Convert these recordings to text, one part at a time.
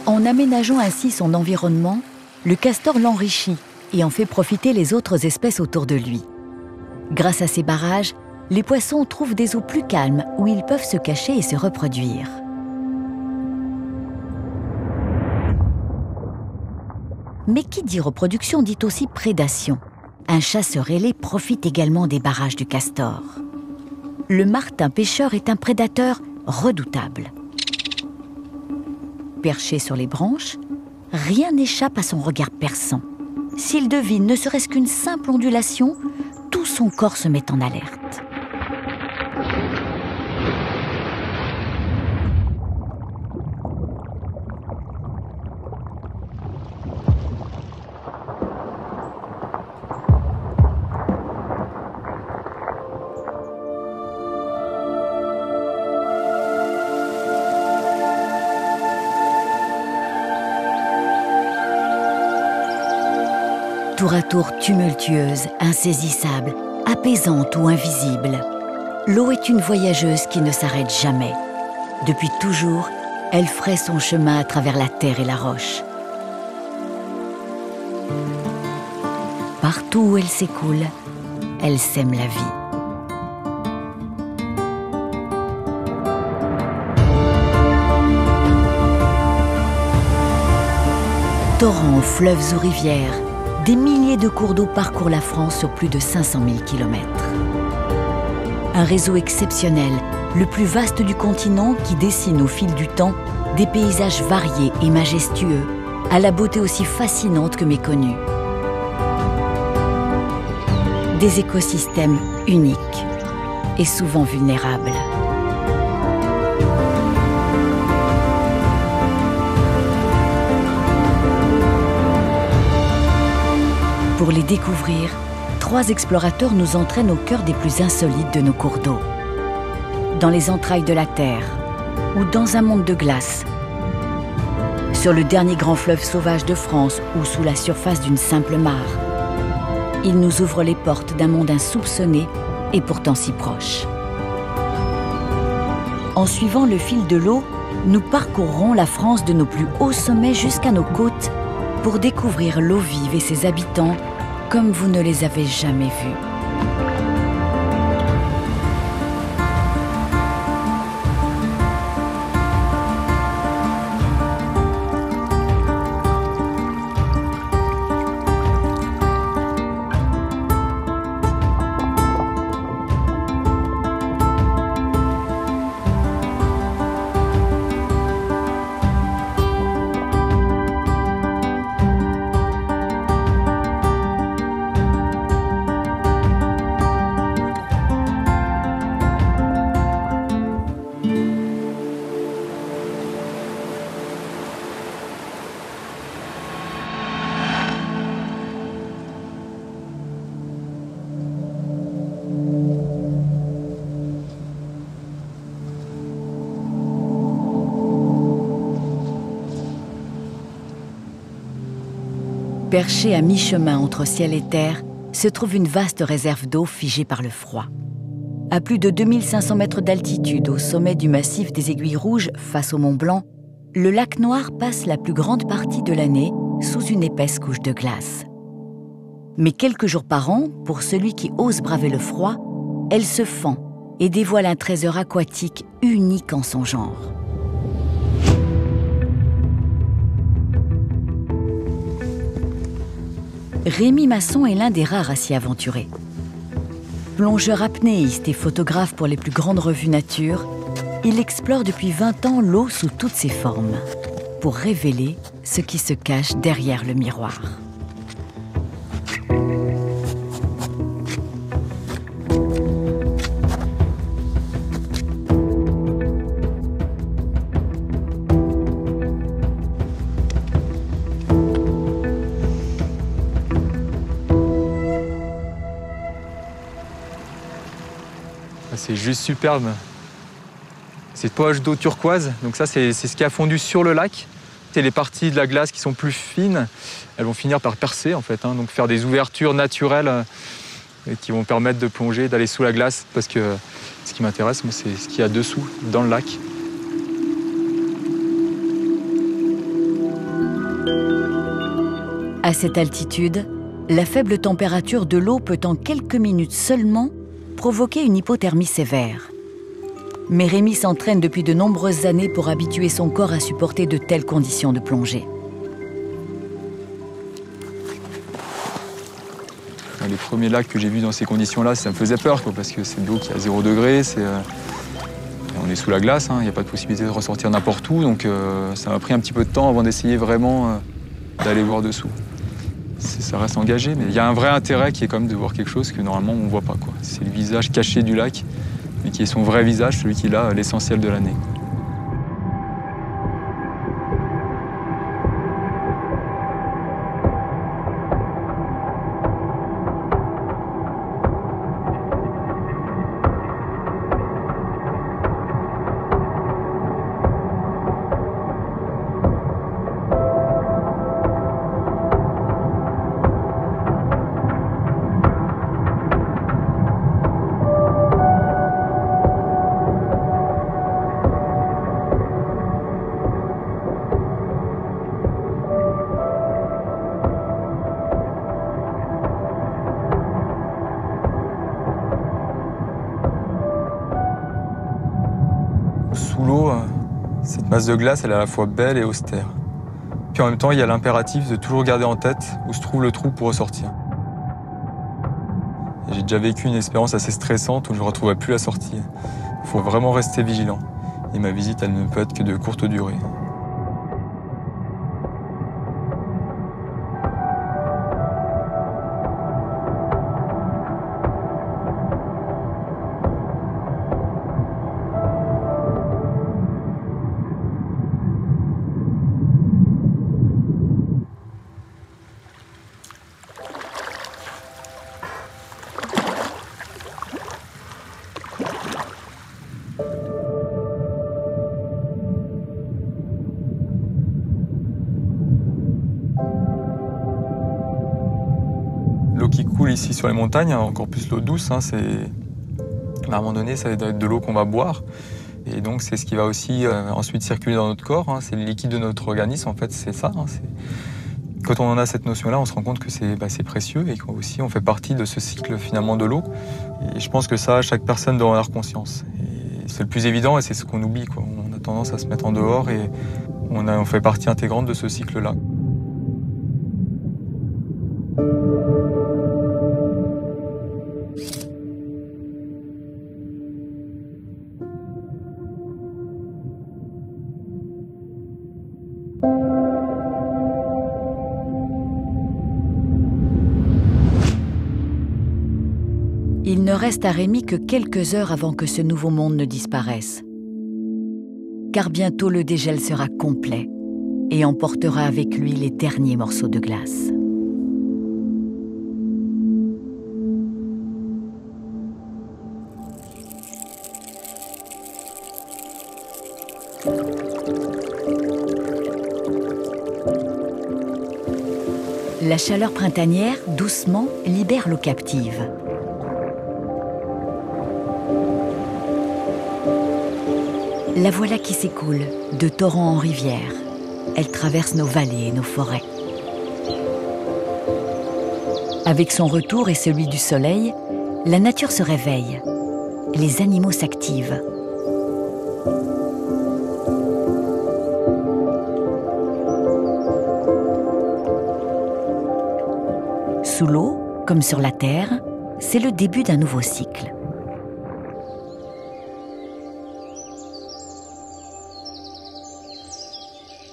En aménageant ainsi son environnement, le castor l'enrichit et en fait profiter les autres espèces autour de lui. Grâce à ces barrages, les poissons trouvent des eaux plus calmes où ils peuvent se cacher et se reproduire. Mais qui dit reproduction dit aussi prédation. Un chasseur ailé profite également des barrages du castor. Le martin pêcheur est un prédateur redoutable. Perché sur les branches, rien n'échappe à son regard perçant. S'il devine ne serait-ce qu'une simple ondulation, tout son corps se met en alerte. Tour à tour tumultueuse, insaisissable, apaisante ou invisible, l'eau est une voyageuse qui ne s'arrête jamais. Depuis toujours, elle fraye son chemin à travers la terre et la roche. Partout où elle s'écoule, elle sème la vie. Torrents, fleuves ou rivières, des milliers de cours d'eau parcourent la France sur plus de 500 000 km. Un réseau exceptionnel, le plus vaste du continent qui dessine au fil du temps des paysages variés et majestueux, à la beauté aussi fascinante que méconnue. Des écosystèmes uniques et souvent vulnérables. Pour les découvrir, 3 explorateurs nous entraînent au cœur des plus insolites de nos cours d'eau. Dans les entrailles de la Terre ou dans un monde de glace. Sur le dernier grand fleuve sauvage de France ou sous la surface d'une simple mare. Ils nous ouvrent les portes d'un monde insoupçonné et pourtant si proche. En suivant le fil de l'eau, nous parcourrons la France de nos plus hauts sommets jusqu'à nos côtes pour découvrir l'eau vive et ses habitants comme vous ne les avez jamais vus. Perchée à mi-chemin entre ciel et terre, se trouve une vaste réserve d'eau figée par le froid. À plus de 2500 mètres d'altitude, au sommet du massif des Aiguilles Rouges, face au Mont Blanc, le lac Noir passe la plus grande partie de l'année sous une épaisse couche de glace. Mais quelques jours par an, pour celui qui ose braver le froid, elle se fend et dévoile un trésor aquatique unique en son genre. Rémi Masson est l'un des rares à s'y aventurer. Plongeur apnéiste et photographe pour les plus grandes revues nature, il explore depuis 20 ans l'eau sous toutes ses formes, pour révéler ce qui se cache derrière le miroir. C'est juste superbe. C'est poches d'eau turquoise, donc ça c'est ce qui a fondu sur le lac. Et les parties de la glace qui sont plus fines, elles vont finir par percer en fait, donc faire des ouvertures naturelles qui vont permettre de plonger, d'aller sous la glace, parce que ce qui m'intéresse, moi, c'est ce qu'il y a dessous, dans le lac. À cette altitude, la faible température de l'eau peut en quelques minutes seulement provoquer une hypothermie sévère. Mais Rémi s'entraîne depuis de nombreuses années pour habituer son corps à supporter de telles conditions de plongée. Les premiers lacs que j'ai vus dans ces conditions-là, ça me faisait peur, quoi, parce que c'est de l'eau qui est à 0 degré, on est sous la glace, il n'y a pas de possibilité de ressortir n'importe où, donc ça m'a pris un petit peu de temps avant d'essayer vraiment d'aller voir dessous. Ça reste engagé, mais il y a un vrai intérêt qui est quand même de voir quelque chose que normalement on ne voit pas, quoi. C'est le visage caché du lac, mais qui est son vrai visage, celui qui a l'essentiel de l'année. Sous l'eau, cette masse de glace, elle est à la fois belle et austère. Puis en même temps, il y a l'impératif de toujours garder en tête où se trouve le trou pour ressortir. J'ai déjà vécu une expérience assez stressante où je ne retrouvais plus la sortie. Il faut vraiment rester vigilant. Et ma visite, elle ne peut être que de courte durée. L'eau qui coule ici sur les montagnes, encore plus l'eau douce, à un moment donné, ça va être de l'eau qu'on va boire. Et donc c'est ce qui va aussi ensuite circuler dans notre corps, c'est le liquide de notre organisme, en fait c'est ça. Quand on en a cette notion-là, on se rend compte que c'est précieux et qu'aussi on fait partie de ce cycle finalement de l'eau. Et je pense que ça, chaque personne doit en avoir conscience. Et c'est le plus évident et c'est ce qu'on oublie, quoi. On a tendance à se mettre en dehors et on fait partie intégrante de ce cycle-là. Il ne reste à Rémi que quelques heures avant que ce nouveau monde ne disparaisse. Car bientôt le dégel sera complet et emportera avec lui les derniers morceaux de glace. La chaleur printanière, doucement, libère l'eau captive. La voilà qui s'écoule, de torrent en rivière. Elle traverse nos vallées et nos forêts. Avec son retour et celui du soleil, la nature se réveille. Les animaux s'activent. Sous l'eau, comme sur la terre, c'est le début d'un nouveau cycle.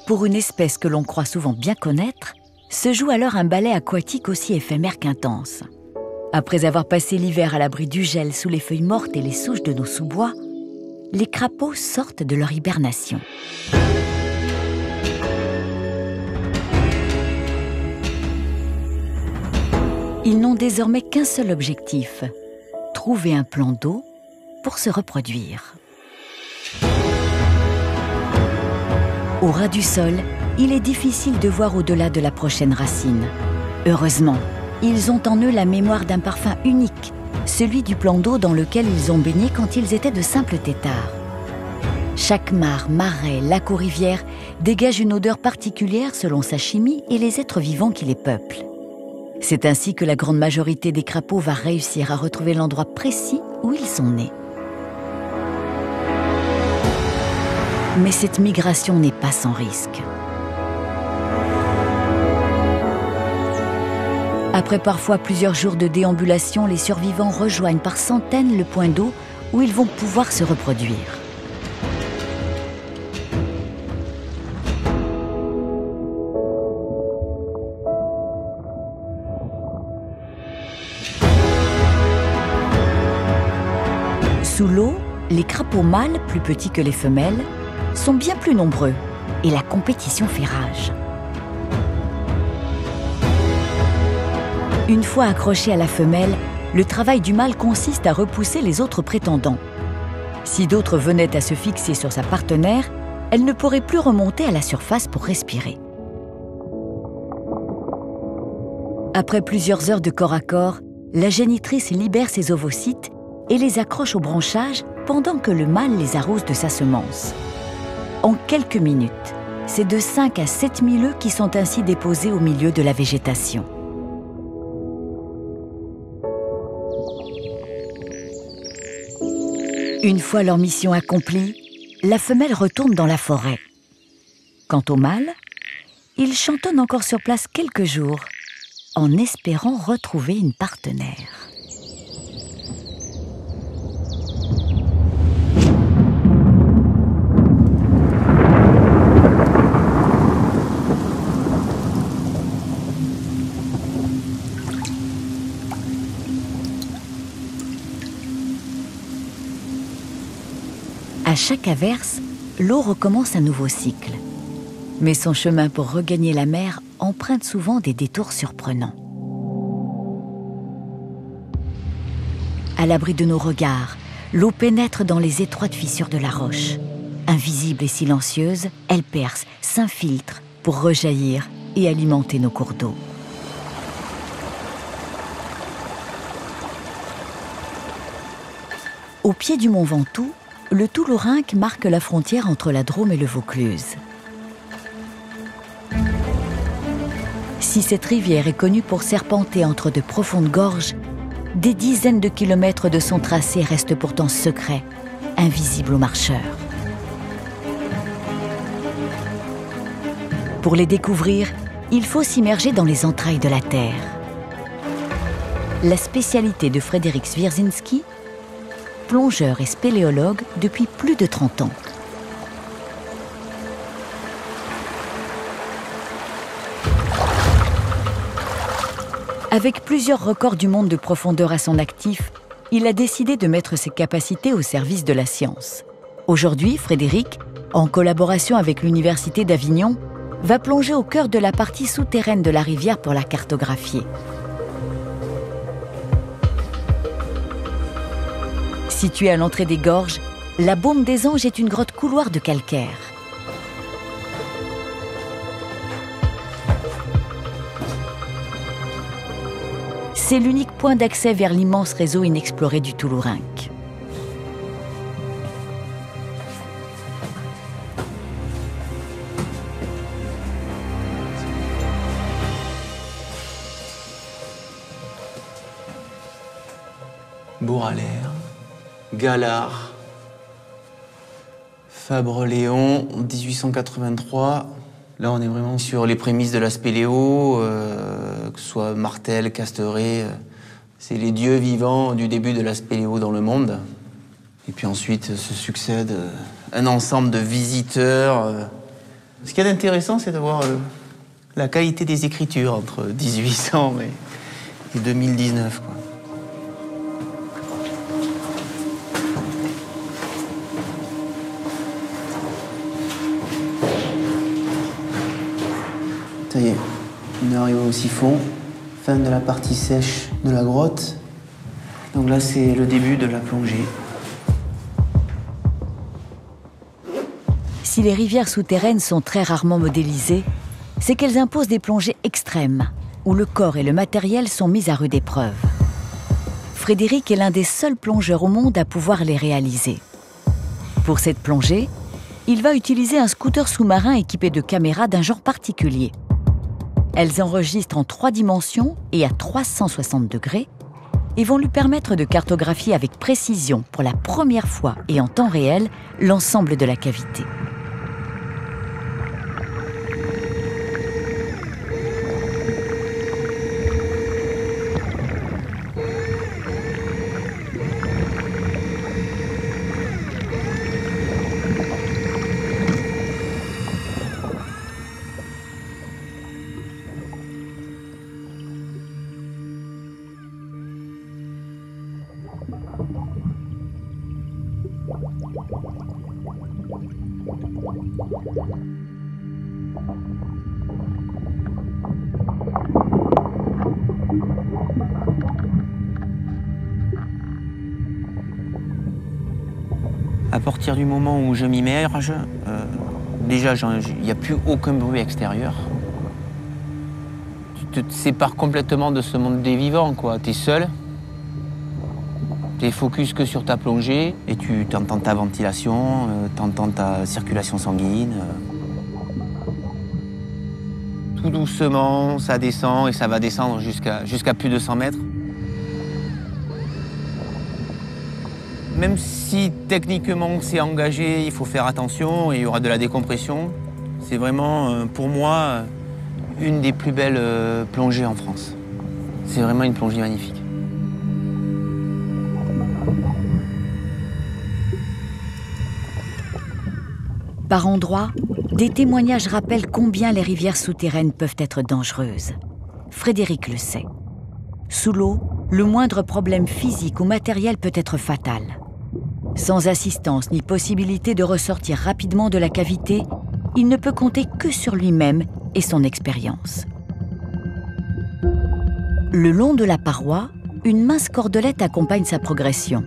Pour une espèce que l'on croit souvent bien connaître, se joue alors un ballet aquatique aussi éphémère qu'intense. Après avoir passé l'hiver à l'abri du gel sous les feuilles mortes et les souches de nos sous-bois, les crapauds sortent de leur hibernation. Ils n'ont désormais qu'un seul objectif, trouver un plan d'eau pour se reproduire. Au ras du sol, il est difficile de voir au-delà de la prochaine racine. Heureusement, ils ont en eux la mémoire d'un parfum unique, celui du plan d'eau dans lequel ils ont baigné quand ils étaient de simples têtards. Chaque mare, marais, lac ou rivière dégagent une odeur particulière selon sa chimie et les êtres vivants qui les peuplent. C'est ainsi que la grande majorité des crapauds va réussir à retrouver l'endroit précis où ils sont nés. Mais cette migration n'est pas sans risque. Après parfois plusieurs jours de déambulation, les survivants rejoignent par centaines le point d'eau où ils vont pouvoir se reproduire. Sous l'eau, les crapauds mâles, plus petits que les femelles, sont bien plus nombreux et la compétition fait rage. Une fois accroché à la femelle, le travail du mâle consiste à repousser les autres prétendants. Si d'autres venaient à se fixer sur sa partenaire, elle ne pourrait plus remonter à la surface pour respirer. Après plusieurs heures de corps à corps, la génitrice libère ses ovocytes et les accroche au branchage pendant que le mâle les arrose de sa semence. En quelques minutes, c'est de 5 à 7 000 œufs qui sont ainsi déposés au milieu de la végétation. Une fois leur mission accomplie, la femelle retourne dans la forêt. Quant au mâle, il chantonne encore sur place quelques jours, en espérant retrouver une partenaire. À chaque averse, l'eau recommence un nouveau cycle. Mais son chemin pour regagner la mer emprunte souvent des détours surprenants. À l'abri de nos regards, l'eau pénètre dans les étroites fissures de la roche. Invisible et silencieuse, elle perce, s'infiltre pour rejaillir et alimenter nos cours d'eau. Au pied du mont Ventoux, le Toulourenc marque la frontière entre la Drôme et le Vaucluse. Si cette rivière est connue pour serpenter entre de profondes gorges, des dizaines de kilomètres de son tracé restent pourtant secrets, invisibles aux marcheurs. Pour les découvrir, il faut s'immerger dans les entrailles de la Terre. La spécialité de Frédéric Swierczynski, plongeur et spéléologue depuis plus de 30 ans. Avec plusieurs records du monde de profondeur à son actif, il a décidé de mettre ses capacités au service de la science. Aujourd'hui, Frédéric, en collaboration avec l'Université d'Avignon, va plonger au cœur de la partie souterraine de la rivière pour la cartographier. Située à l'entrée des gorges, la Baume des Anges est une grotte couloir de calcaire. C'est l'unique point d'accès vers l'immense réseau inexploré du Toulourenc. Bourralaire, Galard, Fabre-Léon, 1883. Là, on est vraiment sur les prémices de la spéléo, que ce soit Martel, Casteret. C'est les dieux vivants du début de la spéléo dans le monde. Et puis ensuite se succède un ensemble de visiteurs. Ce qui est intéressant, c'est de voir la qualité des écritures entre 1800 et 2019, quoi. Ça y est, on est arrivé au siphon, fin de la partie sèche de la grotte. Donc là, c'est le début de la plongée. Si les rivières souterraines sont très rarement modélisées, c'est qu'elles imposent des plongées extrêmes, où le corps et le matériel sont mis à rude épreuve. Frédéric est l'un des seuls plongeurs au monde à pouvoir les réaliser. Pour cette plongée, il va utiliser un scooter sous-marin équipé de caméras d'un genre particulier. Elles enregistrent en 3 dimensions et à 360 degrés et vont lui permettre de cartographier avec précision, pour la première fois et en temps réel, l'ensemble de la cavité. À partir du moment où je m'immerge, déjà il n'y a plus aucun bruit extérieur. Tu te sépares complètement de ce monde des vivants, quoi. Tu es seul, tu es focus que sur ta plongée et tu entends ta ventilation, tu entends ta circulation sanguine. Tout doucement, ça descend et ça va descendre jusqu'à plus de 100 mètres. Même si techniquement c'est engagé, il faut faire attention et il y aura de la décompression, c'est vraiment pour moi une des plus belles plongées en France. C'est vraiment une plongée magnifique. Par endroits, des témoignages rappellent combien les rivières souterraines peuvent être dangereuses. Frédéric le sait. Sous l'eau, le moindre problème physique ou matériel peut être fatal. Sans assistance ni possibilité de ressortir rapidement de la cavité, il ne peut compter que sur lui-même et son expérience. Le long de la paroi, une mince cordelette accompagne sa progression.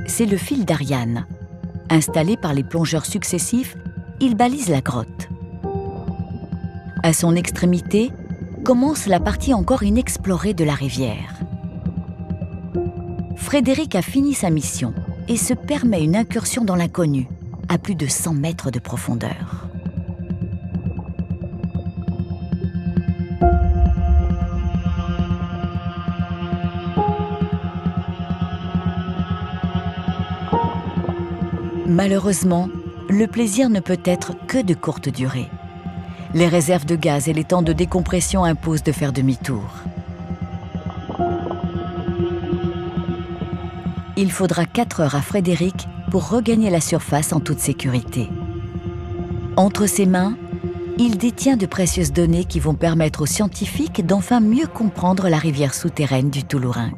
C'est le fil d'Ariane. Installé par les plongeurs successifs, il balise la grotte. À son extrémité, commence la partie encore inexplorée de la rivière. Frédéric a fini sa mission et se permet une incursion dans l'inconnu, à plus de 100 mètres de profondeur. Malheureusement, le plaisir ne peut être que de courte durée. Les réserves de gaz et les temps de décompression imposent de faire demi-tour. Il faudra 4 heures à Frédéric pour regagner la surface en toute sécurité. Entre ses mains, il détient de précieuses données qui vont permettre aux scientifiques d'enfin mieux comprendre la rivière souterraine du Toulourenc.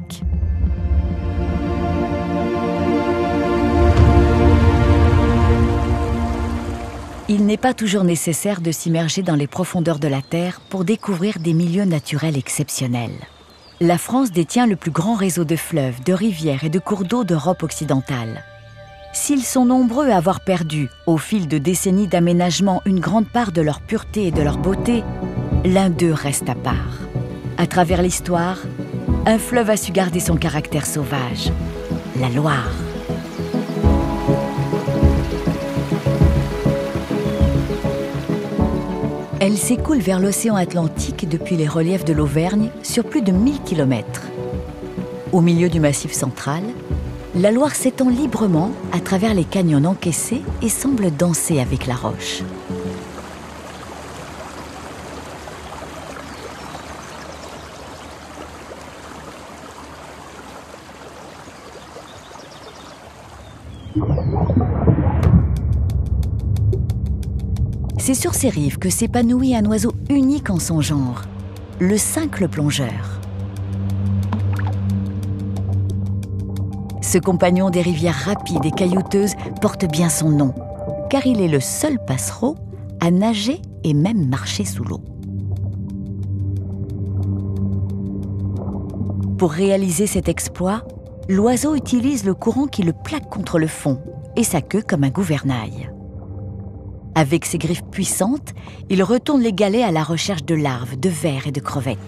Il n'est pas toujours nécessaire de s'immerger dans les profondeurs de la Terre pour découvrir des milieux naturels exceptionnels. La France détient le plus grand réseau de fleuves, de rivières et de cours d'eau d'Europe occidentale. S'ils sont nombreux à avoir perdu, au fil de décennies d'aménagement, une grande part de leur pureté et de leur beauté, l'un d'eux reste à part. À travers l'histoire, un fleuve a su garder son caractère sauvage, la Loire. Elle s'écoule vers l'océan Atlantique depuis les reliefs de l'Auvergne sur plus de 1000 km. Au milieu du Massif central, la Loire s'étend librement à travers les canyons encaissés et semble danser avec la roche. C'est sur ces rives que s'épanouit un oiseau unique en son genre, le cincle plongeur. Ce compagnon des rivières rapides et caillouteuses porte bien son nom, car il est le seul passereau à nager et même marcher sous l'eau. Pour réaliser cet exploit, l'oiseau utilise le courant qui le plaque contre le fond et sa queue comme un gouvernail. Avec ses griffes puissantes, il retourne les galets à la recherche de larves, de vers et de crevettes.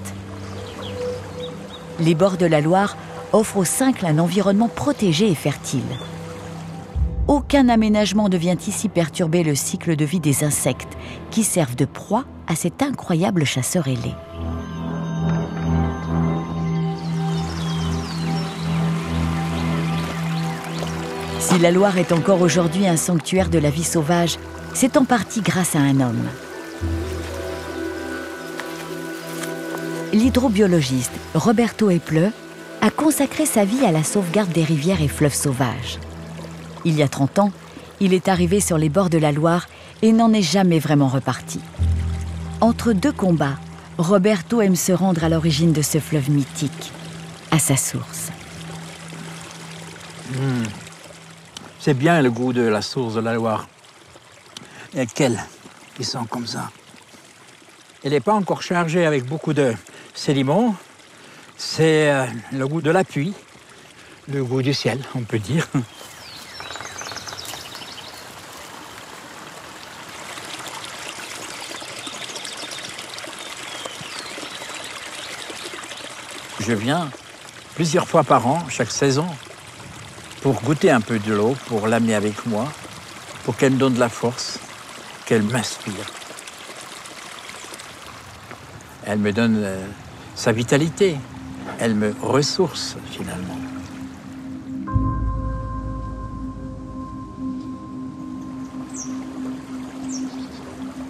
Les bords de la Loire offrent au cincle un environnement protégé et fertile. aucun aménagement ne vient ici perturber le cycle de vie des insectes qui servent de proie à cet incroyable chasseur ailé. Si la Loire est encore aujourd'hui un sanctuaire de la vie sauvage, c'est en partie grâce à un homme. L'hydrobiologiste Roberto Epleux a consacré sa vie à la sauvegarde des rivières et fleuves sauvages. Il y a 30 ans, il est arrivé sur les bords de la Loire et n'en est jamais vraiment reparti. Entre deux combats, Roberto aime se rendre à l'origine de ce fleuve mythique, à sa source. C'est bien le goût de la source de la Loire. Et quelle qui sent comme ça. Elle n'est pas encore chargée avec beaucoup de sédiments. C'est le goût de la pluie, le goût du ciel, on peut dire. Je viens plusieurs fois par an, chaque saison, pour goûter un peu de l'eau, pour l'amener avec moi, pour qu'elle me donne de la force, qu'elle m'inspire. Elle me donne sa vitalité, elle me ressource finalement.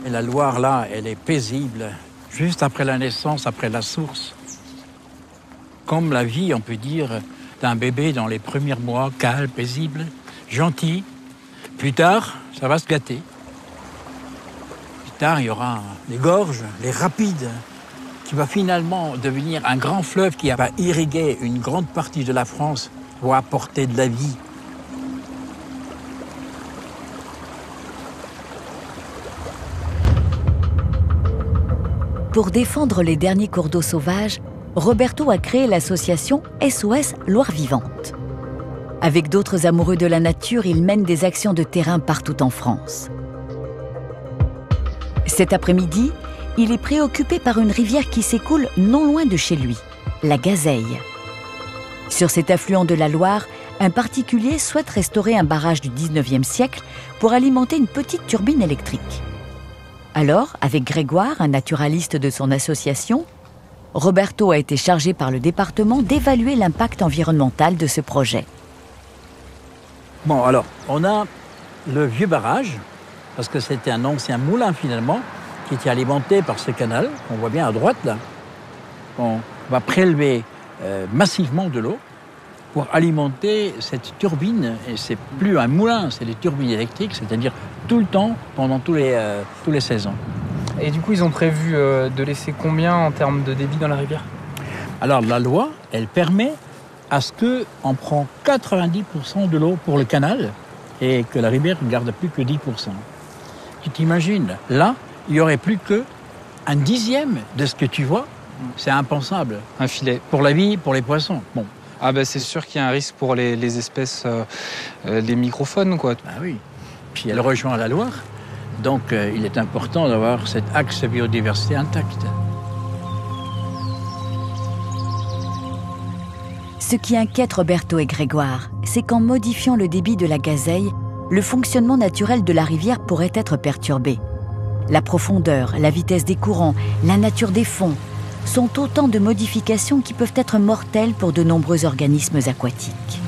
Et la Loire, là, elle est paisible, juste après la naissance, après la source. Comme la vie, on peut dire, d'un bébé dans les premiers mois, calme, paisible, gentil. Plus tard, ça va se gâter. Plus tard, il y aura les gorges, les rapides, qui va finalement devenir un grand fleuve qui va irriguer une grande partie de la France pour apporter de la vie. Pour défendre les derniers cours d'eau sauvages, Roberto a créé l'association SOS Loire Vivante. Avec d'autres amoureux de la nature, il mène des actions de terrain partout en France. Cet après-midi, il est préoccupé par une rivière qui s'écoule non loin de chez lui, la Gazeille. Sur cet affluent de la Loire, un particulier souhaite restaurer un barrage du 19e siècle pour alimenter une petite turbine électrique. Alors, avec Grégoire, un naturaliste de son association, Roberto a été chargé par le département d'évaluer l'impact environnemental de ce projet. Bon, alors, on a le vieux barrage, parce que c'était un ancien moulin finalement, qui était alimenté par ce canal, qu'on voit bien à droite là. On va prélever massivement de l'eau pour alimenter cette turbine, et c'est plus un moulin, c'est des turbines électriques, c'est-à-dire tout le temps, pendant tous les saisons. Et du coup, ils ont prévu de laisser combien en termes de débit dans la rivière? Alors la loi, elle permet à ce qu'on prend 90% de l'eau pour le canal et que la rivière ne garde plus que 10%. Tu t'imagines, là, il n'y aurait plus qu'un dixième de ce que tu vois. C'est impensable. Un filet. Pour la vie, pour les poissons. Bon. Ah ben c'est sûr qu'il y a un risque pour les espèces, les microphones, quoi. Ah oui. Puis elle rejoint la Loire. Donc, il est important d'avoir cet axe biodiversité intact. Ce qui inquiète Roberto et Grégoire, c'est qu'en modifiant le débit de la Gazeille, le fonctionnement naturel de la rivière pourrait être perturbé. La profondeur, la vitesse des courants, la nature des fonds sont autant de modifications qui peuvent être mortelles pour de nombreux organismes aquatiques.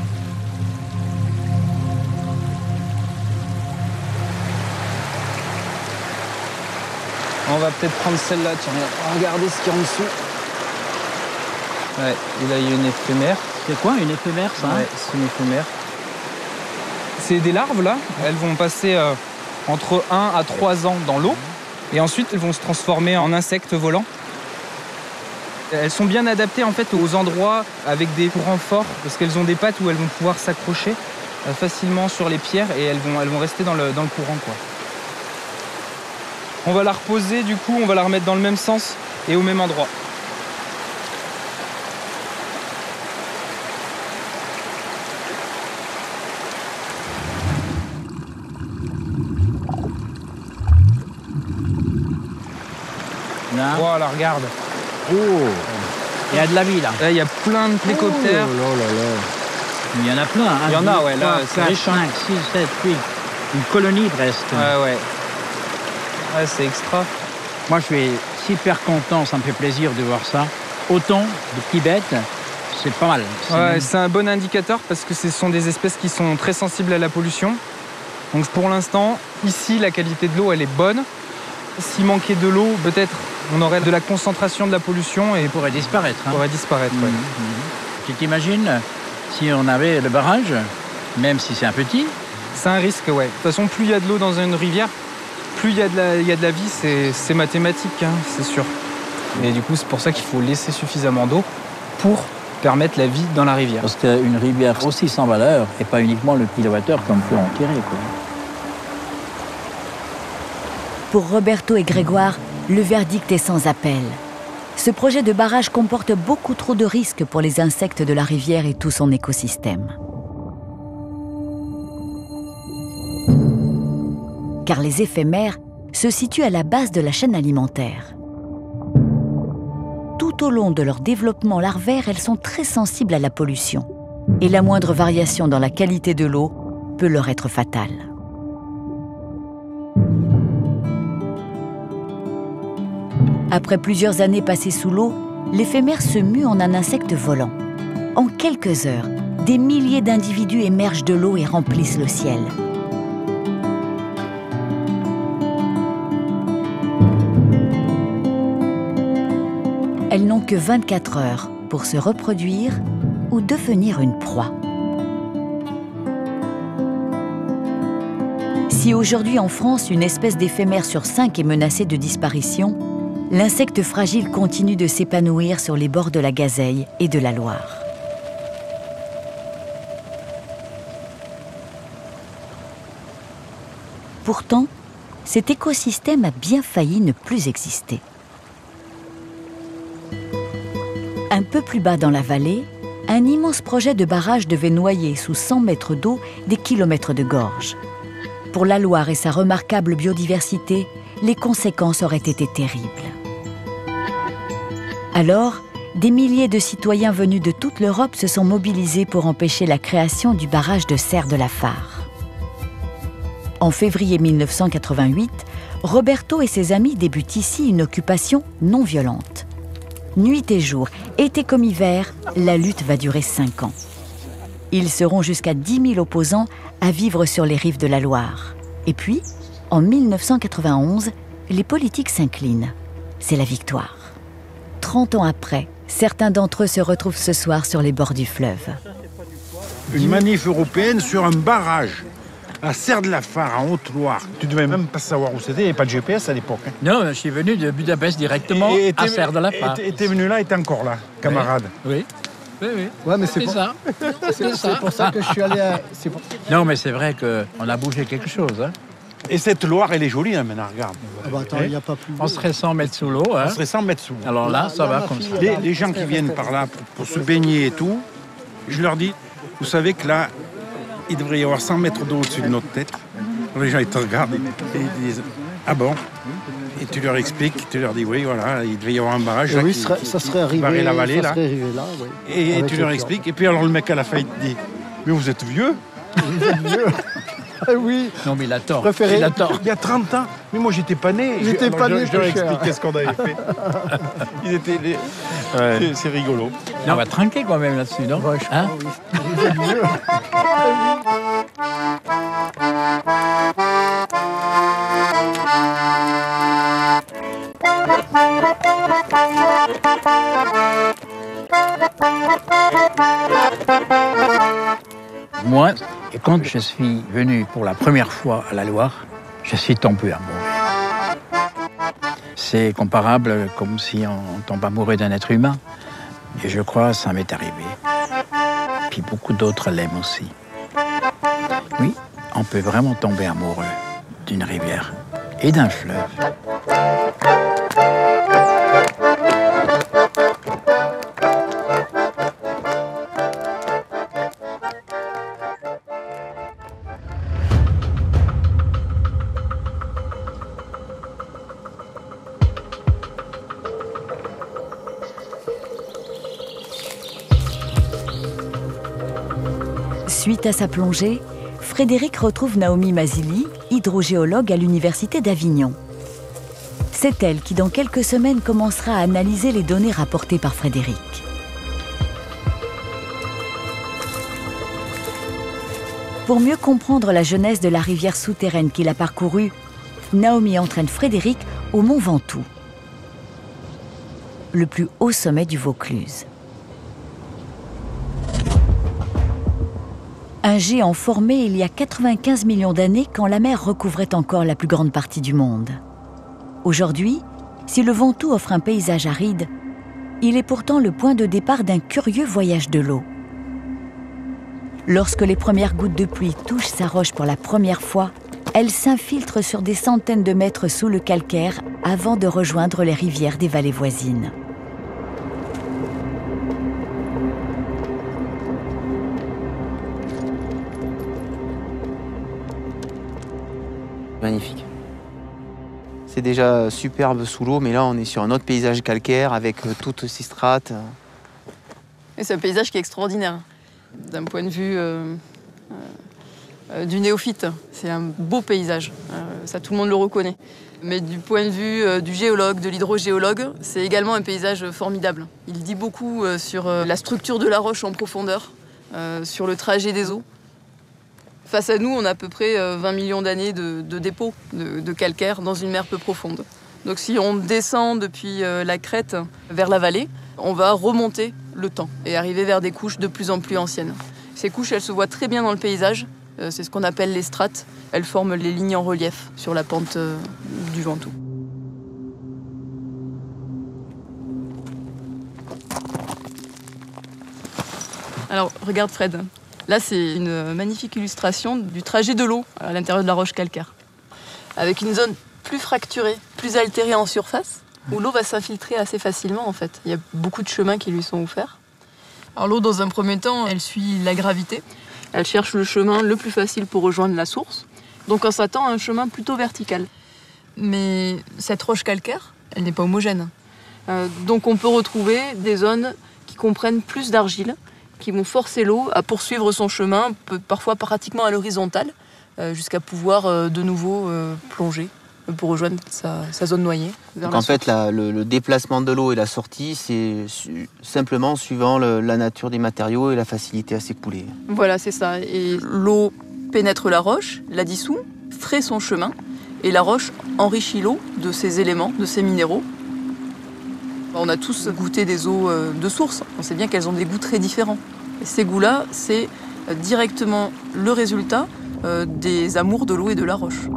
On va peut-être prendre celle-là, tiens, regardez ce qu'il y a en dessous. Ouais, et là il y a une éphémère. C'est quoi, une éphémère, ça? Ouais, c'est une éphémère. C'est des larves, là. Elles vont passer entre 1 à 3 ans dans l'eau. Et ensuite, elles vont se transformer en insectes volants. Elles sont bien adaptées, en fait, aux endroits avec des courants forts, parce qu'elles ont des pattes où elles vont pouvoir s'accrocher facilement sur les pierres et elles vont rester dans le courant, quoi. On va la reposer, du coup, on va la remettre dans le même sens et au même endroit. Là. Voilà, regarde. Oh, il y a de la vie, là. Là, il y a plein de plécoptères. Oh là là là. Il y en a plein. Hein. Il y en a, ouais, là, c'est 4, un champ. 5, 6, 7, 8. Une colonie presque. Ouais. Ouais, c'est extra. Moi, je suis super content, ça me fait plaisir de voir ça. Autant de petites bêtes, c'est pas mal. Ouais, c'est un bon indicateur parce que ce sont des espèces qui sont très sensibles à la pollution. Donc pour l'instant, ici, la qualité de l'eau, elle est bonne. S'il manquait de l'eau, peut-être on aurait de la concentration de la pollution et pourrait disparaître. Hein. Pourrait disparaître, ouais. Tu t'imagines si on avait le barrage, même si c'est un petit? C'est un risque, ouais. De toute façon, plus il y a de l'eau dans une rivière, plus il y a de la vie, c'est mathématique, hein, c'est sûr. Et du coup, c'est pour ça qu'il faut laisser suffisamment d'eau pour permettre la vie dans la rivière. Parce qu'une rivière aussi sans valeur, et pas uniquement le kilowattheure qu'on peut en tirer, quoi. Pour Roberto et Grégoire, le verdict est sans appel. Ce projet de barrage comporte beaucoup trop de risques pour les insectes de la rivière et tout son écosystème. Car les éphémères se situent à la base de la chaîne alimentaire. Tout au long de leur développement larvaire, elles sont très sensibles à la pollution. Et la moindre variation dans la qualité de l'eau peut leur être fatale. Après plusieurs années passées sous l'eau, l'éphémère se mue en un insecte volant. En quelques heures, des milliers d'individus émergent de l'eau et remplissent le ciel. Elles n'ont que 24 heures pour se reproduire ou devenir une proie. Si aujourd'hui en France, une espèce d'éphémère sur 5 est menacée de disparition, l'insecte fragile continue de s'épanouir sur les bords de la Gazeille et de la Loire. Pourtant, cet écosystème a bien failli ne plus exister. Un peu plus bas dans la vallée, un immense projet de barrage devait noyer sous 100 mètres d'eau des kilomètres de gorge. Pour la Loire et sa remarquable biodiversité, les conséquences auraient été terribles. Alors, des milliers de citoyens venus de toute l'Europe se sont mobilisés pour empêcher la création du barrage de Serre de la Fare. En février 1988, Roberto et ses amis débutent ici une occupation non violente. Nuit et jour, été comme hiver, la lutte va durer 5 ans. Ils seront jusqu'à 10 000 opposants à vivre sur les rives de la Loire. Et puis, en 1991, les politiques s'inclinent. C'est la victoire. 30 ans après, certains d'entre eux se retrouvent ce soir sur les bords du fleuve. Une manif européenne sur un barrage à Serre de la Fare, en Haute-Loire. Tu devais même pas savoir où c'était, il n'y avait pas de GPS à l'époque. Hein. Non, je suis venu de Budapest directement à Serre de la Fare. Et t'es venu là et t'es encore là, camarade. Oui. Ouais, mais c'est ça. C'est pour ça que je suis allé à... Non, mais c'est vrai qu'on a bougé quelque chose. Hein. Et cette Loire, elle est jolie, hein, maintenant, regarde. Ah bah attends, il n'y a pas plus beau. On serait 100 mètres sous l'eau. Hein. On serait 100 mètres sous l'eau. Alors là, ça va comme ça. Les gens qui viennent par là pour se baigner et tout, je leur dis, vous savez que là, il devrait y avoir 100 mètres d'eau au-dessus de notre tête. Alors les gens, ils te regardent et ils disent, ah bon? Et tu leur expliques, tu leur dis, oui, voilà, il devait y avoir un barrage. Là, oui, ça serait arrivé, la vallée, ça là. serait arrivé là, oui. Et tu leur expliques. Et puis alors le mec à la fin, il te dit, mais vous êtes vieux? Vous êtes vieux. Ah oui. Non, mais il a tort. Il a tort. Il y a 30 ans. Mais moi, j'étais pas né. J'étais pas né, je leur expliquais ce qu'on avait fait. Ils étaient... Ouais. C'est rigolo. Non, on va trinquer quand même là-dessus, non? Ouais, je crois, oui. Vous êtes vieux. Moi, et quand je suis venu pour la première fois à la Loire, je suis tombé amoureux. C'est comparable comme si on tombe amoureux d'un être humain. Et je crois que ça m'est arrivé. Puis beaucoup d'autres l'aiment aussi. Oui, on peut vraiment tomber amoureux d'une rivière et d'un fleuve. Suite à sa plongée, Frédéric retrouve Naomi Mazzilli, hydrogéologue à l'Université d'Avignon. C'est elle qui, dans quelques semaines, commencera à analyser les données rapportées par Frédéric. Pour mieux comprendre la genèse de la rivière souterraine qu'il a parcourue, Naomi entraîne Frédéric au mont Ventoux, le plus haut sommet du Vaucluse. Un géant formé il y a 95 millions d'années quand la mer recouvrait encore la plus grande partie du monde. Aujourd'hui, si le Ventoux offre un paysage aride, il est pourtant le point de départ d'un curieux voyage de l'eau. Lorsque les premières gouttes de pluie touchent sa roche pour la première fois, elles s'infiltrent sur des centaines de mètres sous le calcaire avant de rejoindre les rivières des vallées voisines. Magnifique. C'est déjà superbe sous l'eau, mais là on est sur un autre paysage calcaire avec toutes ces strates. Et c'est un paysage qui est extraordinaire. D'un point de vue du néophyte, c'est un beau paysage. Ça, tout le monde le reconnaît. Mais du point de vue du géologue, de l'hydrogéologue, c'est également un paysage formidable. Il dit beaucoup sur la structure de la roche en profondeur, sur le trajet des eaux. Face à nous, on a à peu près 20 millions d'années de dépôts de calcaire dans une mer peu profonde. Donc si on descend depuis la crête vers la vallée, on va remonter le temps et arriver vers des couches de plus en plus anciennes. Ces couches, elles se voient très bien dans le paysage. C'est ce qu'on appelle les strates. Elles forment les lignes en relief sur la pente du Ventoux. Alors, regarde Fred. Là, c'est une magnifique illustration du trajet de l'eau à l'intérieur de la roche calcaire. Avec une zone plus fracturée, plus altérée en surface, où l'eau va s'infiltrer assez facilement en fait. Il y a beaucoup de chemins qui lui sont offerts. Alors l'eau, dans un premier temps, elle suit la gravité. Elle cherche le chemin le plus facile pour rejoindre la source. Donc on s'attend à un chemin plutôt vertical. Mais cette roche calcaire, elle n'est pas homogène. Donc on peut retrouver des zones qui comprennent plus d'argile, qui vont forcer l'eau à poursuivre son chemin, parfois pratiquement à l'horizontale, jusqu'à pouvoir de nouveau plonger pour rejoindre sa zone noyée. Donc en fait, le déplacement de l'eau et la sortie, c'est simplement suivant la nature des matériaux et la facilité à s'écouler. Voilà, c'est ça. Et l'eau pénètre la roche, la dissout, fraie son chemin, et la roche enrichit l'eau de ses éléments, de ses minéraux. On a tous goûté des eaux de source. On sait bien qu'elles ont des goûts très différents. Et ces goûts-là, c'est directement le résultat des amours de l'eau et de la roche.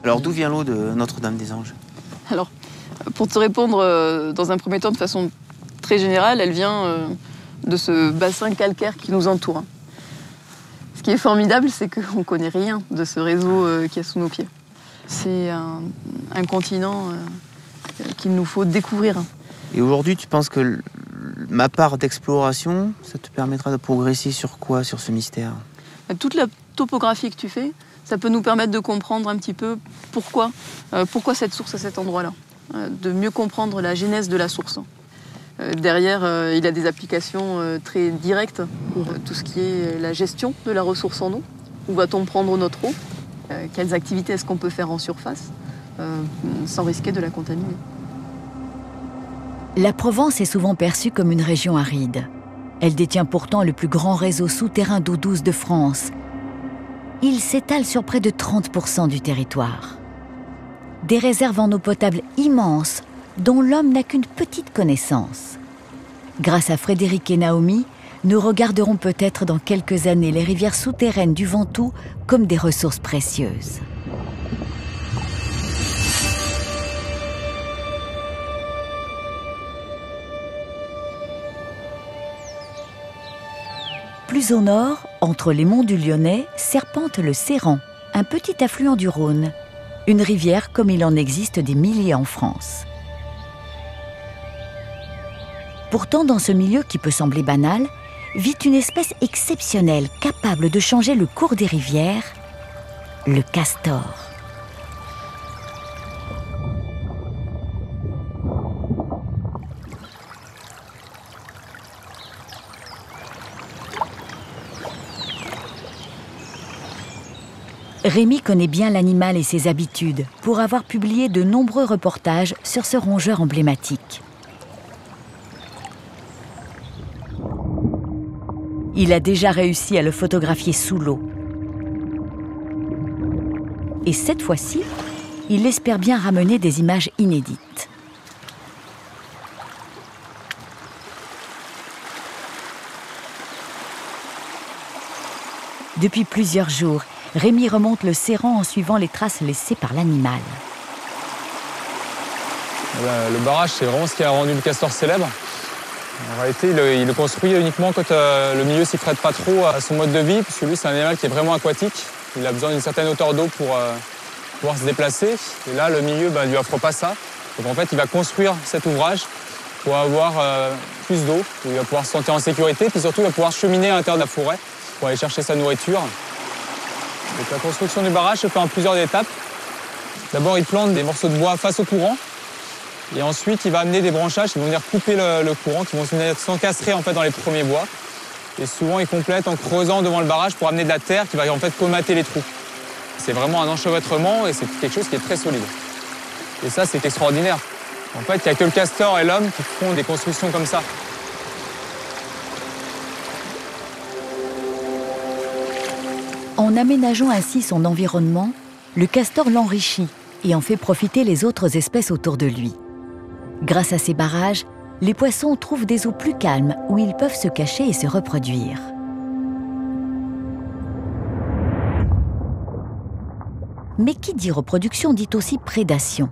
Alors d'où vient l'eau de Notre-Dame-des-Anges? Alors, pour te répondre dans un premier temps de façon très générale, elle vient de ce bassin calcaire qui nous entoure. Ce qui est formidable, c'est qu'on ne connaît rien de ce réseau qui est sous nos pieds. C'est un continent qu'il nous faut découvrir. Et aujourd'hui, tu penses que ma part d'exploration, ça te permettra de progresser sur quoi, sur ce mystère? Toute la topographie que tu fais, ça peut nous permettre de comprendre un petit peu pourquoi cette source à cet endroit-là, de mieux comprendre la genèse de la source. Derrière, il y a des applications très directes pour tout ce qui est la gestion de la ressource en eau. Où va-t-on prendre notre eau? Quelles activités est-ce qu'on peut faire en surface sans risquer de la contaminer? La Provence est souvent perçue comme une région aride. Elle détient pourtant le plus grand réseau souterrain d'eau douce de France. Il s'étale sur près de 30% du territoire. Des réserves en eau potable immenses dont l'homme n'a qu'une petite connaissance. Grâce à Frédéric et Naomi, nous regarderons peut-être dans quelques années les rivières souterraines du Ventoux comme des ressources précieuses. Plus au nord, entre les monts du Lyonnais, serpente le Séran, un petit affluent du Rhône, une rivière comme il en existe des milliers en France. Pourtant, dans ce milieu qui peut sembler banal, vit une espèce exceptionnelle capable de changer le cours des rivières, le castor. Rémi connaît bien l'animal et ses habitudes pour avoir publié de nombreux reportages sur ce rongeur emblématique. Il a déjà réussi à le photographier sous l'eau. Et cette fois-ci, il espère bien ramener des images inédites. Depuis plusieurs jours, Rémi remonte le Séran en suivant les traces laissées par l'animal. Le barrage, c'est vraiment ce qui a rendu le castor célèbre. En réalité, il le construit uniquement quand le milieu s'y prête pas trop à son mode de vie, puisque lui, c'est un animal qui est vraiment aquatique. Il a besoin d'une certaine hauteur d'eau pour pouvoir se déplacer. Et là, le milieu ne lui offre pas ça. Donc en fait, il va construire cet ouvrage pour avoir plus d'eau, où il va pouvoir se sentir en sécurité, puis surtout, il va pouvoir cheminer à l'intérieur de la forêt pour aller chercher sa nourriture. Donc la construction du barrage se fait en plusieurs étapes. D'abord, il plante des morceaux de bois face au courant. Et ensuite, il va amener des branchages qui vont venir couper le courant, qui vont s'encastrer en fait dans les premiers bois. Et souvent, il complète en creusant devant le barrage pour amener de la terre qui va en fait colmater les trous. C'est vraiment un enchevêtrement et c'est quelque chose qui est très solide. Et ça, c'est extraordinaire. En fait, il n'y a que le castor et l'homme qui font des constructions comme ça. En aménageant ainsi son environnement, le castor l'enrichit et en fait profiter les autres espèces autour de lui. Grâce à ces barrages, les poissons trouvent des eaux plus calmes où ils peuvent se cacher et se reproduire. Mais qui dit reproduction dit aussi prédation.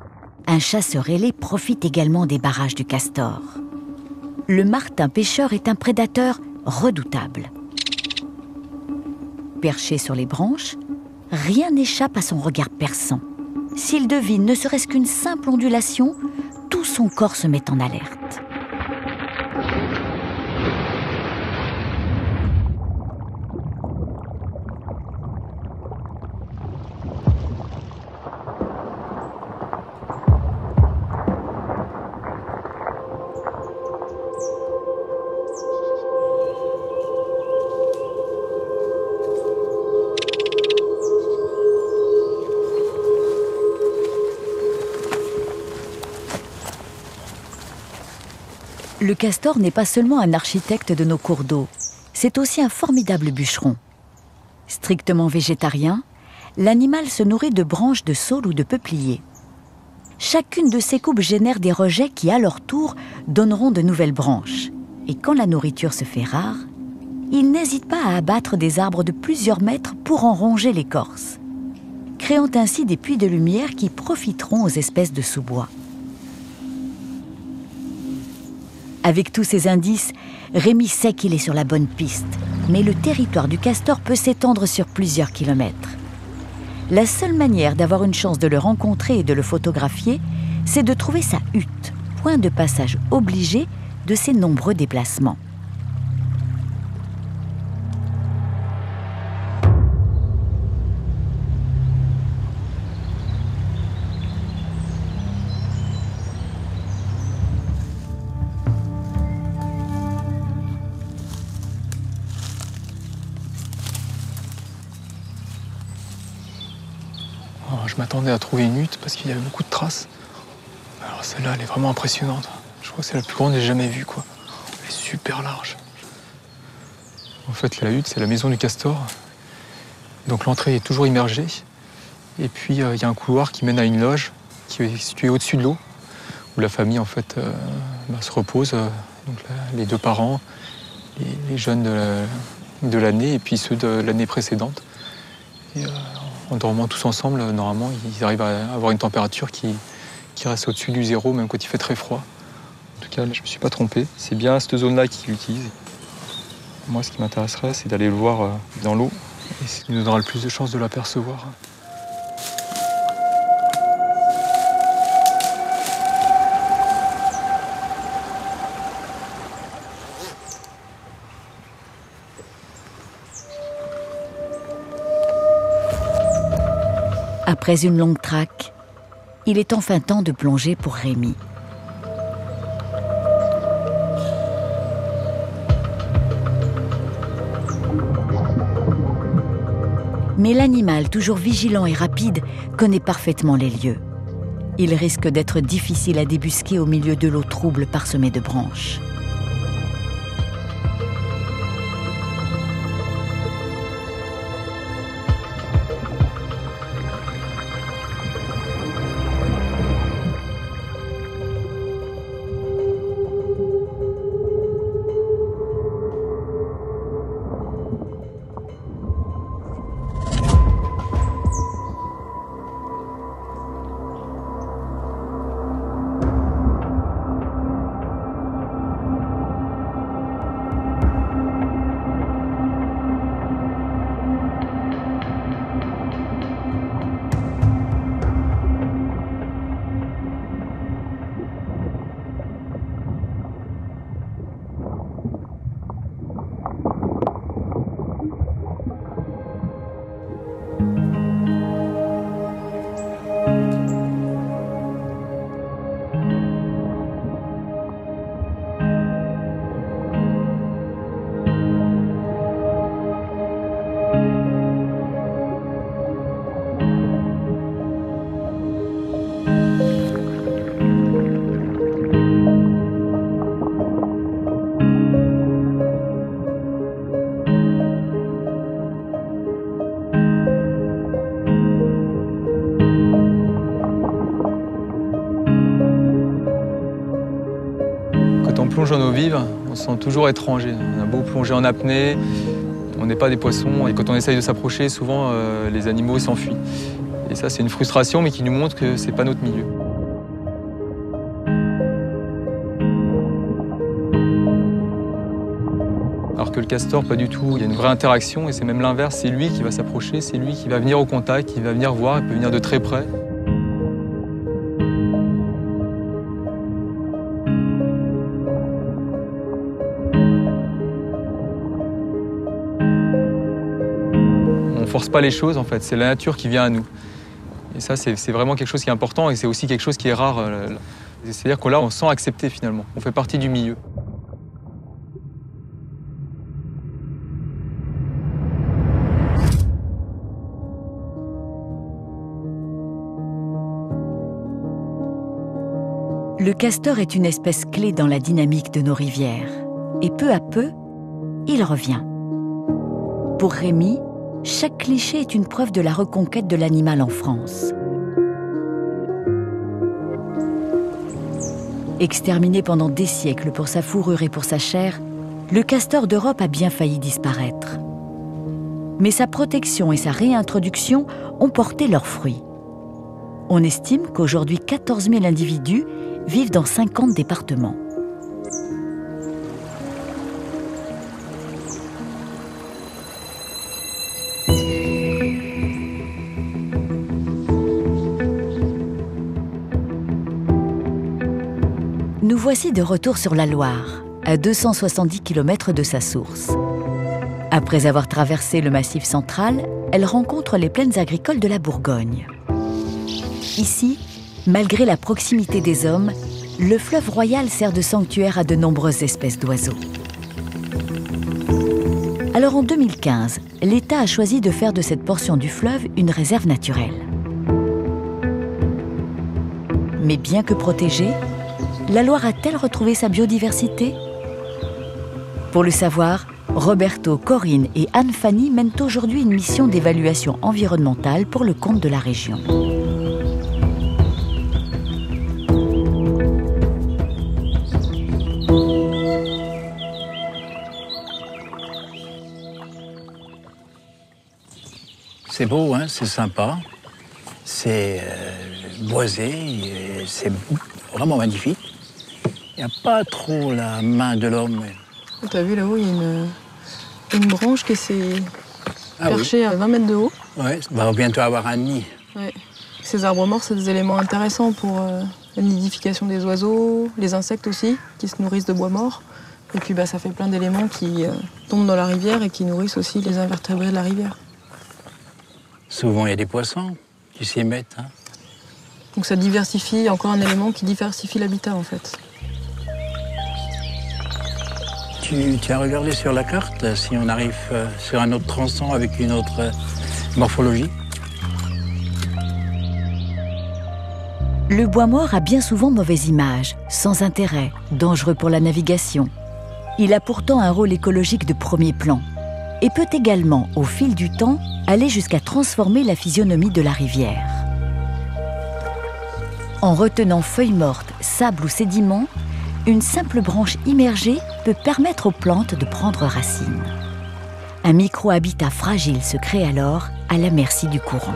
Un chasseur ailé profite également des barrages du castor. Le martin pêcheur est un prédateur redoutable. Perché sur les branches, rien n'échappe à son regard perçant. S'il devine ne serait-ce qu'une simple ondulation, tout son corps se met en alerte. Le castor n'est pas seulement un architecte de nos cours d'eau, c'est aussi un formidable bûcheron. Strictement végétarien, l'animal se nourrit de branches de saule ou de peuplier. Chacune de ces coupes génère des rejets qui, à leur tour, donneront de nouvelles branches. Et quand la nourriture se fait rare, il n'hésite pas à abattre des arbres de plusieurs mètres pour en ronger l'écorce, créant ainsi des puits de lumière qui profiteront aux espèces de sous-bois. Avec tous ces indices, Rémi sait qu'il est sur la bonne piste, mais le territoire du castor peut s'étendre sur plusieurs kilomètres. La seule manière d'avoir une chance de le rencontrer et de le photographier, c'est de trouver sa hutte, point de passage obligé de ses nombreux déplacements. Je m'attendais à trouver une hutte parce qu'il y avait beaucoup de traces. Alors celle-là, elle est vraiment impressionnante. Je crois que c'est la plus grande que j'ai jamais vue, quoi. Elle est super large. En fait, la hutte, c'est la maison du castor. Donc l'entrée est toujours immergée. Et puis, il y a un couloir qui mène à une loge qui est située au-dessus de l'eau, où la famille, en fait, se repose. Donc les deux parents, les jeunes de l'année et puis ceux de l'année précédente. Et, en dormant tous ensemble, normalement, ils arrivent à avoir une température qui reste au-dessus du zéro, même quand il fait très froid. En tout cas, là, je ne me suis pas trompé. C'est bien cette zone-là qu'ils utilisent. Moi, ce qui m'intéresserait, c'est d'aller le voir dans l'eau. Et ce qui nous donnera le plus de chances de l'apercevoir. Après une longue traque, il est enfin temps de plonger pour Rémi. Mais l'animal, toujours vigilant et rapide, connaît parfaitement les lieux. Il risque d'être difficile à débusquer au milieu de l'eau trouble parsemée de branches. Plonge en eau vive, on se sent toujours étranger. On a beau plonger en apnée, on n'est pas des poissons et quand on essaye de s'approcher, souvent les animaux s'enfuient. Et ça, c'est une frustration, mais qui nous montre que c'est pas notre milieu. Alors que le castor, pas du tout. Il y a une vraie interaction et c'est même l'inverse. C'est lui qui va s'approcher, c'est lui qui va venir au contact, qui va venir voir, il peut venir de très près. On ne force pas les choses en fait, c'est la nature qui vient à nous. Et ça, c'est vraiment quelque chose qui est important et c'est aussi quelque chose qui est rare. C'est-à-dire que là, on se sent accepté finalement, on fait partie du milieu. Le castor est une espèce clé dans la dynamique de nos rivières. Et peu à peu, il revient. Pour Rémi, chaque cliché est une preuve de la reconquête de l'animal en France. Exterminé pendant des siècles pour sa fourrure et pour sa chair, le castor d'Europe a bien failli disparaître. Mais sa protection et sa réintroduction ont porté leurs fruits. On estime qu'aujourd'hui 14 000 individus vivent dans 50 départements. Nous voici de retour sur la Loire, à 270 km de sa source. Après avoir traversé le Massif central, elle rencontre les plaines agricoles de la Bourgogne. Ici, malgré la proximité des hommes, le fleuve Royal sert de sanctuaire à de nombreuses espèces d'oiseaux. Alors en 2015, l'État a choisi de faire de cette portion du fleuve une réserve naturelle. Mais bien que protégée, la Loire a-t-elle retrouvé sa biodiversité? Pour le savoir, Roberto, Corinne et Anne-Fanny mènent aujourd'hui une mission d'évaluation environnementale pour le compte de la région. C'est beau, hein, c'est sympa, c'est boisé, c'est vraiment magnifique. Il n'y a pas trop la main de l'homme. Tu as vu là-haut, il y a une branche qui s'est perchée à 20 mètres de haut. Oui, on va bientôt avoir un nid. Ouais. Ces arbres morts, c'est des éléments intéressants pour la nidification des oiseaux, les insectes aussi, qui se nourrissent de bois mort. Et puis ça fait plein d'éléments qui tombent dans la rivière et qui nourrissent aussi les invertébrés de la rivière. Souvent, il y a des poissons qui s'y mettent. Hein. Donc ça diversifie, encore un élément qui diversifie l'habitat en fait. Tu as regardé sur la carte si on arrive sur un autre tronçon avec une autre morphologie? Le bois mort a bien souvent mauvaise image, sans intérêt, dangereux pour la navigation. Il a pourtant un rôle écologique de premier plan et peut également, au fil du temps, aller jusqu'à transformer la physionomie de la rivière. En retenant feuilles mortes, sable ou sédiments, une simple branche immergée peut permettre aux plantes de prendre racine. Un micro-habitat fragile se crée alors à la merci du courant.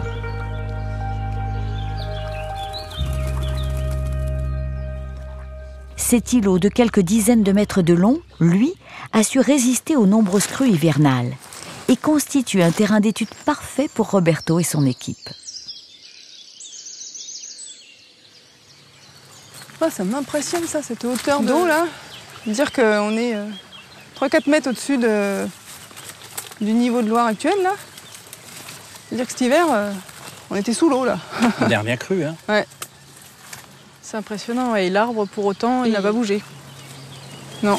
Cet îlot de quelques dizaines de mètres de long, lui, a su résister aux nombreuses crues hivernales et constitue un terrain d'étude parfait pour Roberto et son équipe. Ah, ça m'impressionne ça, cette hauteur d'eau là. Dire qu'on est 3-4 mètres au-dessus du niveau de Loire actuel là. Dire que cet hiver, on était sous l'eau là. Dernière crue, hein. Ouais. C'est impressionnant, ouais. Et l'arbre pour autant, il n'a pas bougé. Non.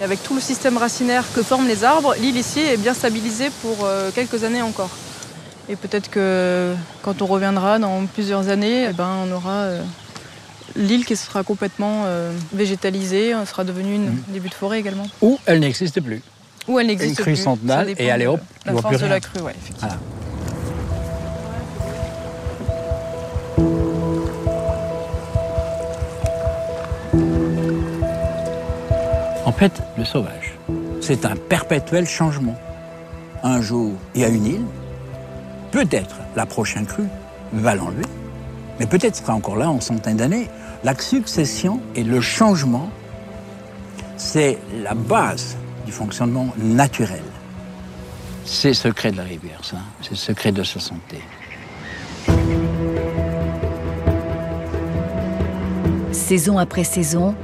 Et avec tout le système racinaire que forment les arbres, l'île ici est bien stabilisée pour quelques années encore. Et peut-être que quand on reviendra dans plusieurs années, eh ben, on aura l'île qui sera complètement végétalisée, sera devenue un début de forêt également. Ou elle n'existe plus. Ou elle n'existe plus. Une crue centenale et allez hop, la force de la crue, ouais, effectivement. Voilà. En fait, le sauvage, c'est un perpétuel changement. Un jour, il y a une île, peut-être la prochaine crue va l'enlever, mais peut-être sera encore là en centaines d'années. La succession et le changement, c'est la base du fonctionnement naturel. C'est le secret de la rivière, ça. C'est le secret de sa santé. Saison après saison,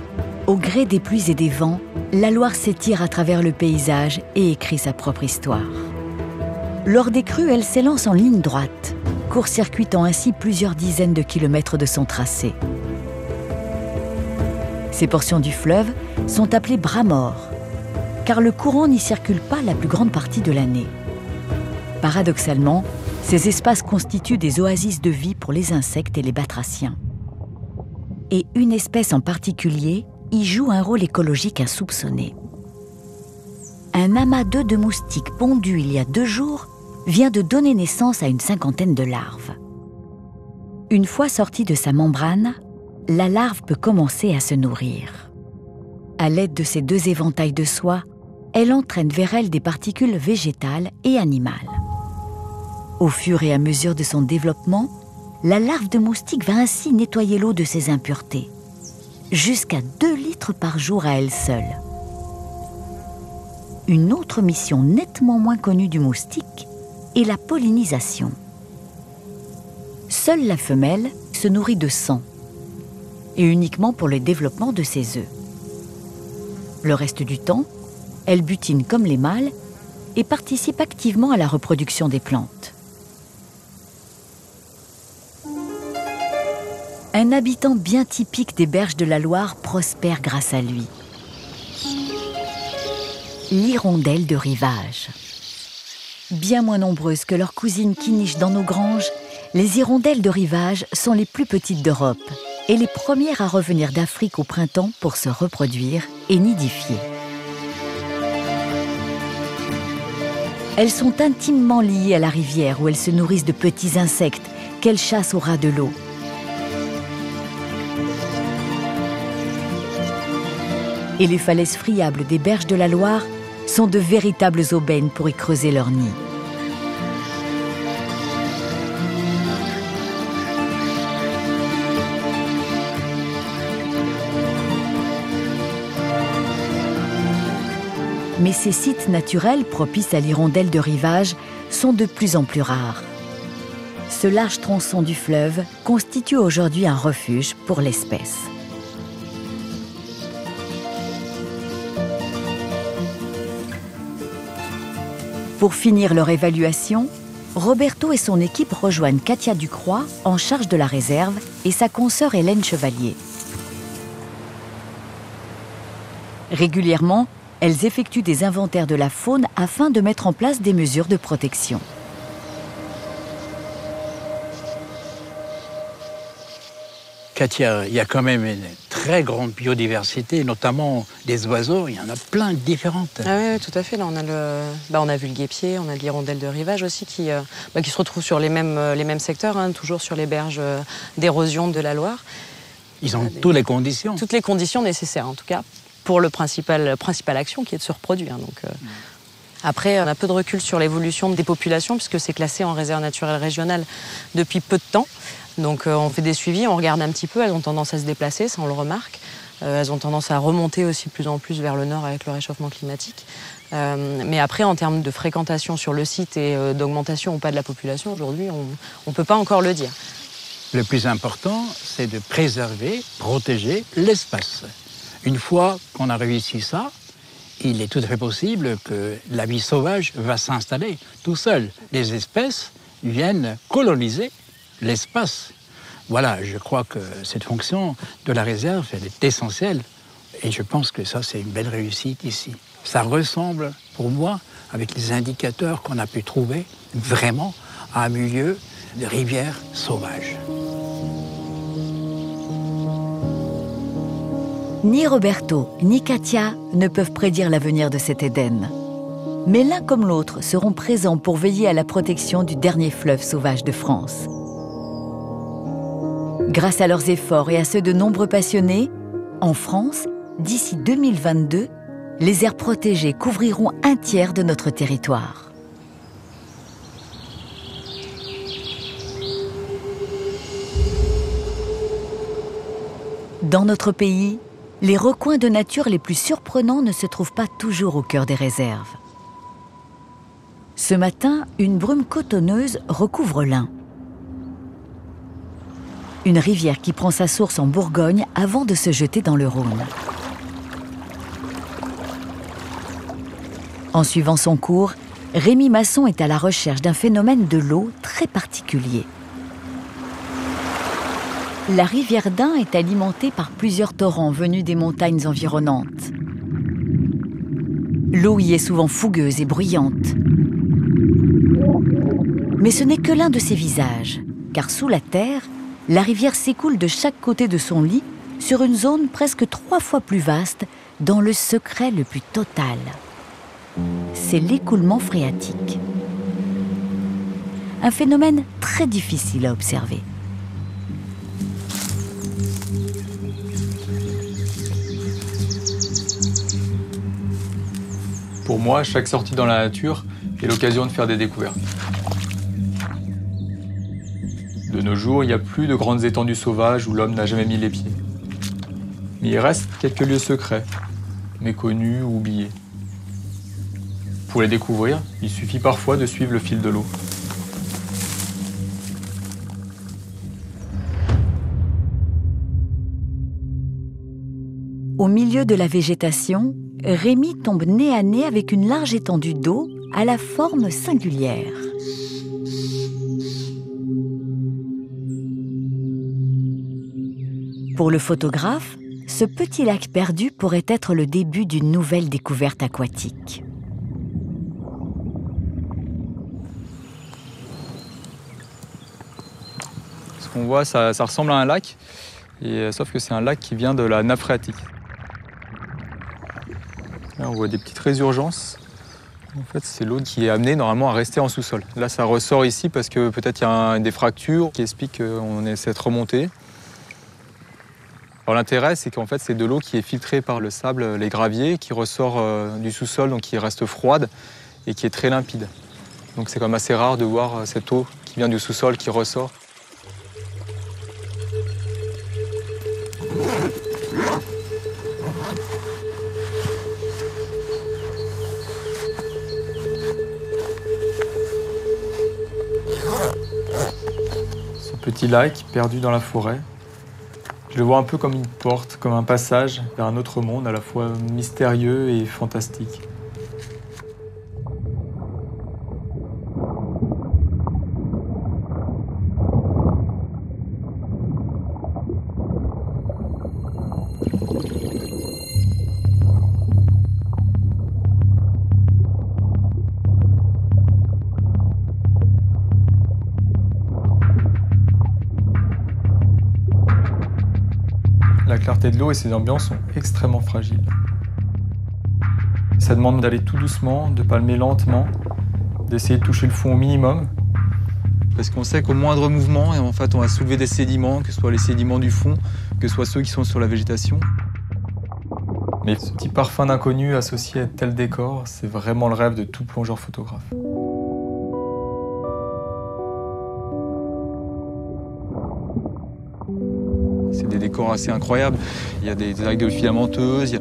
au gré des pluies et des vents, la Loire s'étire à travers le paysage et écrit sa propre histoire. Lors des crues, elle s'élance en ligne droite, court-circuitant ainsi plusieurs dizaines de kilomètres de son tracé. Ces portions du fleuve sont appelées bras morts, car le courant n'y circule pas la plus grande partie de l'année. Paradoxalement, ces espaces constituent des oasis de vie pour les insectes et les batraciens. Et une espèce en particulier y joue un rôle écologique insoupçonné. Un amas d'œufs de moustiques pondus il y a 2 jours vient de donner naissance à une 50aine de larves. Une fois sortie de sa membrane, la larve peut commencer à se nourrir. À l'aide de ces 2 éventails de soie, elle entraîne vers elle des particules végétales et animales. Au fur et à mesure de son développement, la larve de moustique va ainsi nettoyer l'eau de ses impuretés, jusqu'à 2 litres par jour à elle seule. Une autre mission nettement moins connue du moustique est la pollinisation. Seule la femelle se nourrit de sang, et uniquement pour le développement de ses œufs. Le reste du temps, elle butine comme les mâles et participe activement à la reproduction des plantes. Un habitant bien typique des berges de la Loire prospère grâce à lui. L'hirondelle de rivage. Bien moins nombreuses que leurs cousines qui nichent dans nos granges, les hirondelles de rivage sont les plus petites d'Europe et les premières à revenir d'Afrique au printemps pour se reproduire et nidifier. Elles sont intimement liées à la rivière où elles se nourrissent de petits insectes qu'elles chassent au ras de l'eau. Et les falaises friables des berges de la Loire sont de véritables aubaines pour y creuser leur nid. Mais ces sites naturels propices à l'hirondelle de rivage sont de plus en plus rares. Ce large tronçon du fleuve constitue aujourd'hui un refuge pour l'espèce. Pour finir leur évaluation, Roberto et son équipe rejoignent Katia Ducroix, en charge de la réserve, et sa consoeur Hélène Chevalier. Régulièrement, elles effectuent des inventaires de la faune afin de mettre en place des mesures de protection. Katia, il y a quand même une très grande biodiversité, notamment des oiseaux, il y en a plein de différentes. Ah oui, tout à fait. Là, on a vu le guêpier, on a de l'hirondelle de rivage aussi qui se retrouvent sur les mêmes secteurs, hein, toujours sur les berges d'érosion de la Loire. Ils ont toutes les conditions. Toutes les conditions nécessaires, en tout cas, pour la principale action qui est de se reproduire. Donc, Après, on a peu de recul sur l'évolution des populations puisque c'est classé en réserve naturelle régionale depuis peu de temps. Donc on fait des suivis, on regarde un petit peu, elles ont tendance à se déplacer, ça on le remarque. Elles ont tendance à remonter aussi de plus en plus vers le nord avec le réchauffement climatique. Mais après, en termes de fréquentation sur le site et d'augmentation ou pas de la population, aujourd'hui, on ne peut pas encore le dire. Le plus important, c'est de préserver, protéger l'espace. Une fois qu'on a réussi ça, il est tout à fait possible que la vie sauvage va s'installer tout seul. Les espèces viennent coloniser l'espace. Voilà, je crois que cette fonction de la réserve, elle est essentielle. Et je pense que ça, c'est une belle réussite ici. Ça ressemble, pour moi, avec les indicateurs qu'on a pu trouver, vraiment à un milieu de rivière sauvage. Ni Roberto, ni Katia ne peuvent prédire l'avenir de cet Éden. Mais l'un comme l'autre seront présents pour veiller à la protection du dernier fleuve sauvage de France. Grâce à leurs efforts et à ceux de nombreux passionnés, en France, d'ici 2022, les aires protégées couvriront un tiers de notre territoire. Dans notre pays, les recoins de nature les plus surprenants ne se trouvent pas toujours au cœur des réserves. Ce matin, une brume cotonneuse recouvre l'Ain. Une rivière qui prend sa source en Bourgogne avant de se jeter dans le Rhône. En suivant son cours, Rémi Masson est à la recherche d'un phénomène de l'eau très particulier. La rivière d'Ain est alimentée par plusieurs torrents venus des montagnes environnantes. L'eau y est souvent fougueuse et bruyante. Mais ce n'est que l'un de ses visages, car sous la terre, la rivière s'écoule de chaque côté de son lit sur une zone presque 3 fois plus vaste, dans le secret le plus total. C'est l'écoulement phréatique. Un phénomène très difficile à observer. Pour moi, chaque sortie dans la nature est l'occasion de faire des découvertes. De nos jours, il n'y a plus de grandes étendues sauvages où l'homme n'a jamais mis les pieds. Mais il reste quelques lieux secrets, méconnus ou oubliés. Pour les découvrir, il suffit parfois de suivre le fil de l'eau. Au milieu de la végétation, Rémi tombe nez à nez avec une large étendue d'eau à la forme singulière. Pour le photographe, ce petit lac perdu pourrait être le début d'une nouvelle découverte aquatique. Ce qu'on voit, ça ressemble à un lac, sauf que c'est un lac qui vient de la nappe phréatique. Là, on voit des petites résurgences. En fait, c'est l'eau qui est amenée normalement à rester en sous-sol. Là, ça ressort ici parce que peut-être il y a des fractures qui expliquent qu'on ait cette remontée. Alors l'intérêt, c'est qu'en fait, c'est de l'eau qui est filtrée par le sable, les graviers, qui ressort du sous-sol, donc qui reste froide et qui est très limpide. Donc c'est quand même assez rare de voir cette eau qui vient du sous-sol qui ressort. Ce petit lac perdu dans la forêt. Je le vois un peu comme une porte, comme un passage vers un autre monde à la fois mystérieux et fantastique. La clarté de l'eau et ces ambiances sont extrêmement fragiles. Ça demande d'aller tout doucement, de palmer lentement, d'essayer de toucher le fond au minimum. Parce qu'on sait qu'au moindre mouvement, en fait, on va soulever des sédiments, que ce soit les sédiments du fond, que ce soit ceux qui sont sur la végétation. Mais ce petit parfum d'inconnu associé à tel décor, c'est vraiment le rêve de tout plongeur photographe. C'est des décors assez incroyables. Il y a des algues de filamenteuses, il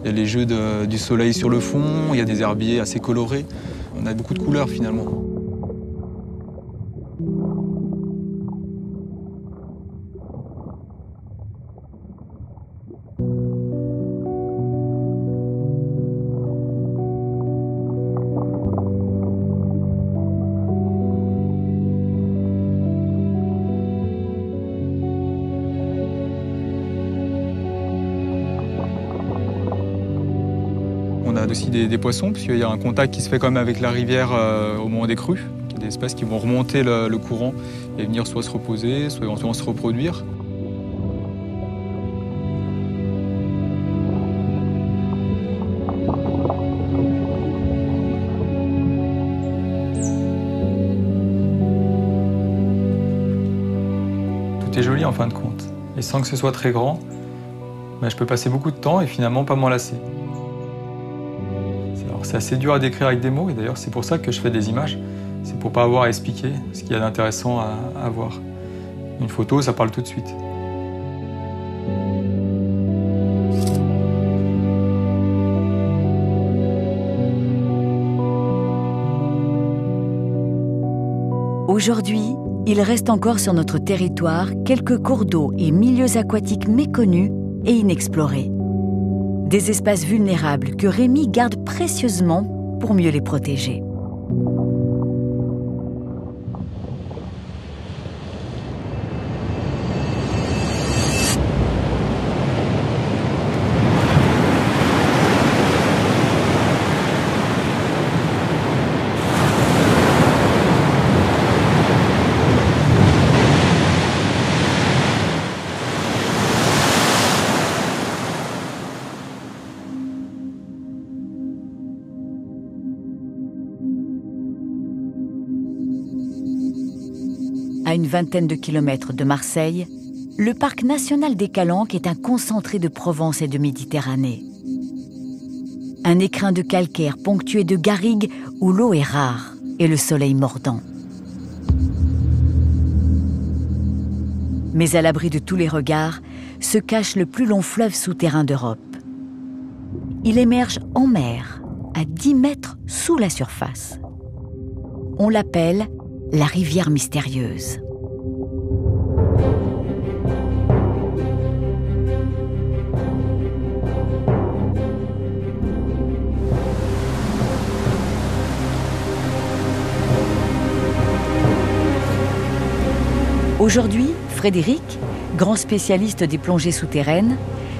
y a les jeux du soleil sur le fond, il y a des herbiers assez colorés. On a beaucoup de couleurs finalement. On a aussi des poissons, puisqu'il y a un contact qui se fait quand même avec la rivière au moment des crues. Il y a des espèces qui vont remonter le courant et venir soit se reposer, soit éventuellement se reproduire. Tout est joli en fin de compte. Et sans que ce soit très grand, je peux passer beaucoup de temps et finalement pas m'en lasser. C'est assez dur à décrire avec des mots, et d'ailleurs c'est pour ça que je fais des images. C'est pour pas avoir à expliquer ce qu'il y a d'intéressant à voir. Une photo, ça parle tout de suite. Aujourd'hui, il reste encore sur notre territoire quelques cours d'eau et milieux aquatiques méconnus et inexplorés. Des espaces vulnérables que Rémi garde précieusement pour mieux les protéger. À une vingtaine de kilomètres de Marseille, le parc national des Calanques est un concentré de Provence et de Méditerranée. Un écrin de calcaire ponctué de garrigues où l'eau est rare et le soleil mordant. Mais à l'abri de tous les regards se cache le plus long fleuve souterrain d'Europe. Il émerge en mer, à 10 mètres sous la surface. On l'appelle la rivière mystérieuse. Aujourd'hui, Frédéric, grand spécialiste des plongées souterraines,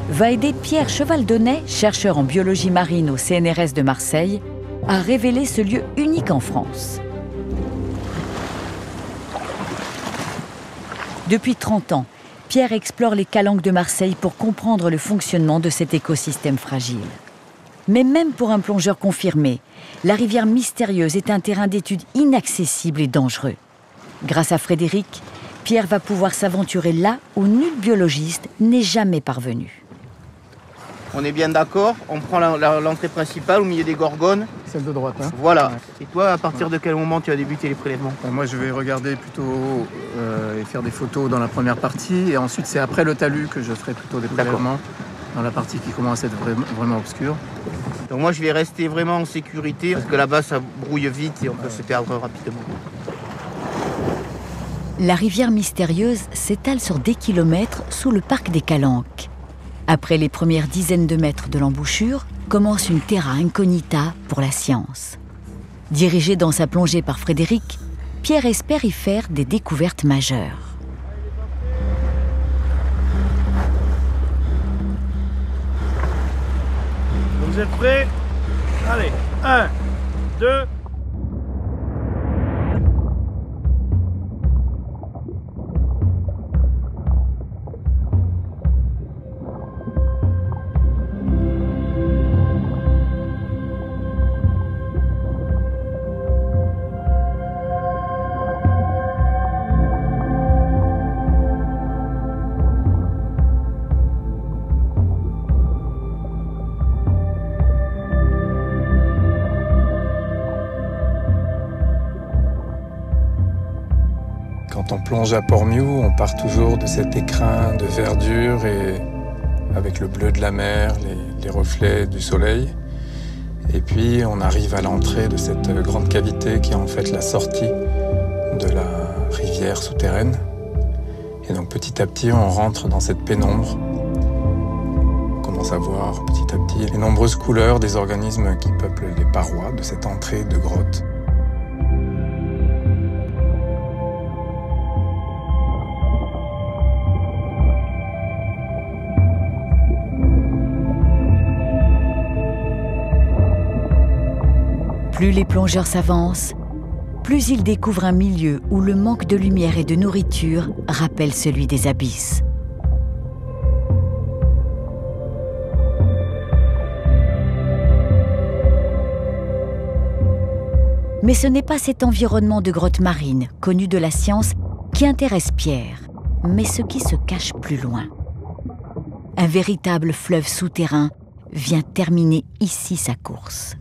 va aider Pierre Chevaldonnet, chercheur en biologie marine au CNRS de Marseille, à révéler ce lieu unique en France. Depuis 30 ans, Pierre explore les calanques de Marseille pour comprendre le fonctionnement de cet écosystème fragile. Mais même pour un plongeur confirmé, la rivière mystérieuse est un terrain d'étude inaccessible et dangereux. Grâce à Frédéric, Pierre va pouvoir s'aventurer là où nul biologiste n'est jamais parvenu. On est bien d'accord, on prend l'entrée principale au milieu des Gorgones. Celle de droite, hein. Voilà. Et toi, à partir de quel moment tu as débuté les prélèvements? Moi, je vais regarder plutôt et faire des photos dans la première partie. Et ensuite, c'est après le talus que je ferai plutôt des prélèvements dans la partie qui commence à être vraiment obscure. Donc moi, je vais rester vraiment en sécurité parce que là-bas, ça brouille vite et on peut se perdre rapidement. La rivière mystérieuse s'étale sur des kilomètres sous le parc des Calanques. Après les premières dizaines de mètres de l'embouchure, commence une terra incognita pour la science. Dirigé dans sa plongée par Frédéric, Pierre espère y faire des découvertes majeures. Vous êtes prêts? Allez, 1, 2... Quand on plonge à Portmeau, on part toujours de cet écrin de verdure et avec le bleu de la mer, les reflets du soleil. Et puis on arrive à l'entrée de cette grande cavité qui est en fait la sortie de la rivière souterraine. Et donc petit à petit, on rentre dans cette pénombre. On commence à voir petit à petit les nombreuses couleurs des organismes qui peuplent les parois de cette entrée de grotte. Plus les plongeurs s'avancent, plus ils découvrent un milieu où le manque de lumière et de nourriture rappelle celui des abysses. Mais ce n'est pas cet environnement de grotte marine, connu de la science, qui intéresse Pierre, mais ce qui se cache plus loin. Un véritable fleuve souterrain vient terminer ici sa course.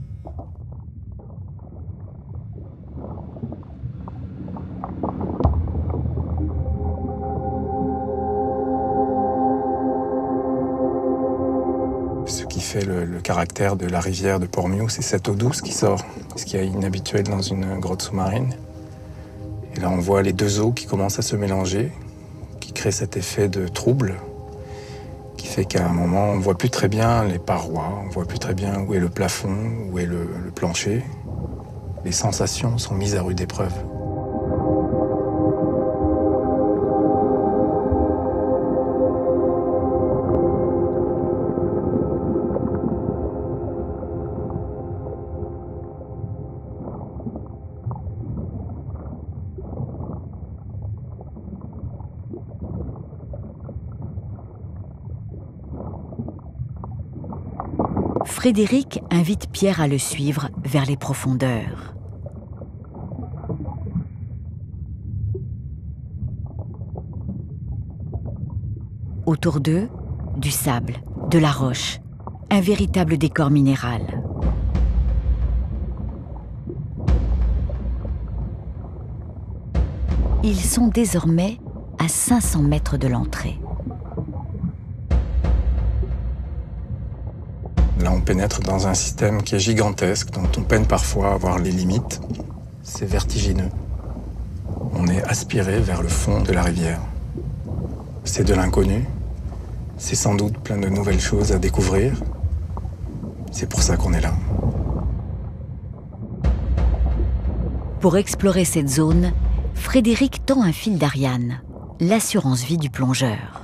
Ce qui fait le caractère de la rivière de Portmeau, c'est cette eau douce qui sort, ce qui est inhabituel dans une grotte sous-marine. Et là, on voit les deux eaux qui commencent à se mélanger, qui créent cet effet de trouble, qui fait qu'à un moment, on ne voit plus très bien les parois, on ne voit plus très bien où est le plafond, où est le plancher. Les sensations sont mises à rude épreuve. Frédéric invite Pierre à le suivre vers les profondeurs. Autour d'eux, du sable, de la roche, un véritable décor minéral. Ils sont désormais à 500 mètres de l'entrée. Là, on pénètre dans un système qui est gigantesque, dont on peine parfois à voir les limites. C'est vertigineux. On est aspiré vers le fond de la rivière. C'est de l'inconnu. C'est sans doute plein de nouvelles choses à découvrir. C'est pour ça qu'on est là. Pour explorer cette zone, Frédéric tend un fil d'Ariane, l'assurance vie du plongeur.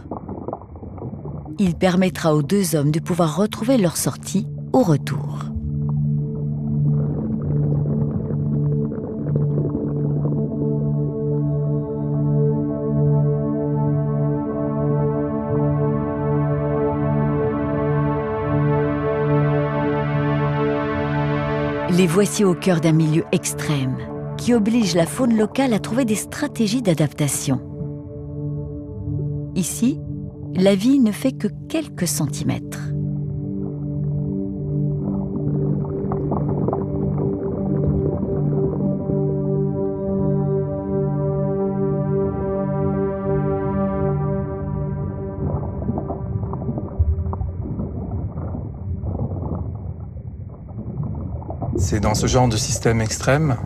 Il permettra aux deux hommes de pouvoir retrouver leur sortie au retour. Les voici au cœur d'un milieu extrême qui oblige la faune locale à trouver des stratégies d'adaptation. Ici, la vie ne fait que quelques centimètres. C'est dans ce genre de système extrême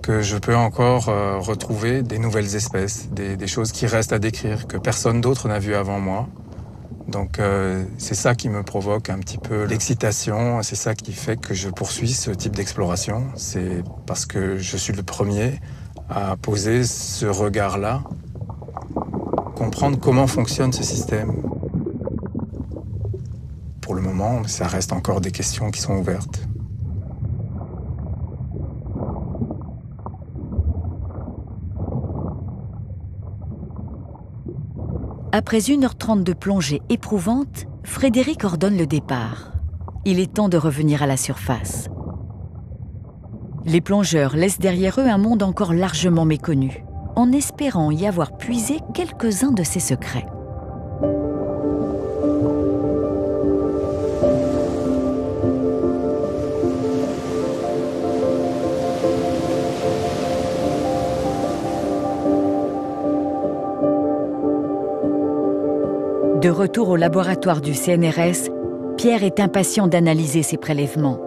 que je peux encore retrouver des nouvelles espèces, des choses qui restent à décrire, que personne d'autre n'a vu avant moi. Donc c'est ça qui me provoque un petit peu l'excitation, c'est ça qui fait que je poursuis ce type d'exploration. C'est parce que je suis le premier à poser ce regard-là, comprendre comment fonctionne ce système. Pour le moment, ça reste encore des questions qui sont ouvertes. Après 1h30 de plongée éprouvante, Frédéric ordonne le départ. Il est temps de revenir à la surface. Les plongeurs laissent derrière eux un monde encore largement méconnu, en espérant y avoir puisé quelques-uns de ses secrets. retour au laboratoire du CNRS, Pierre est impatient d'analyser ses prélèvements.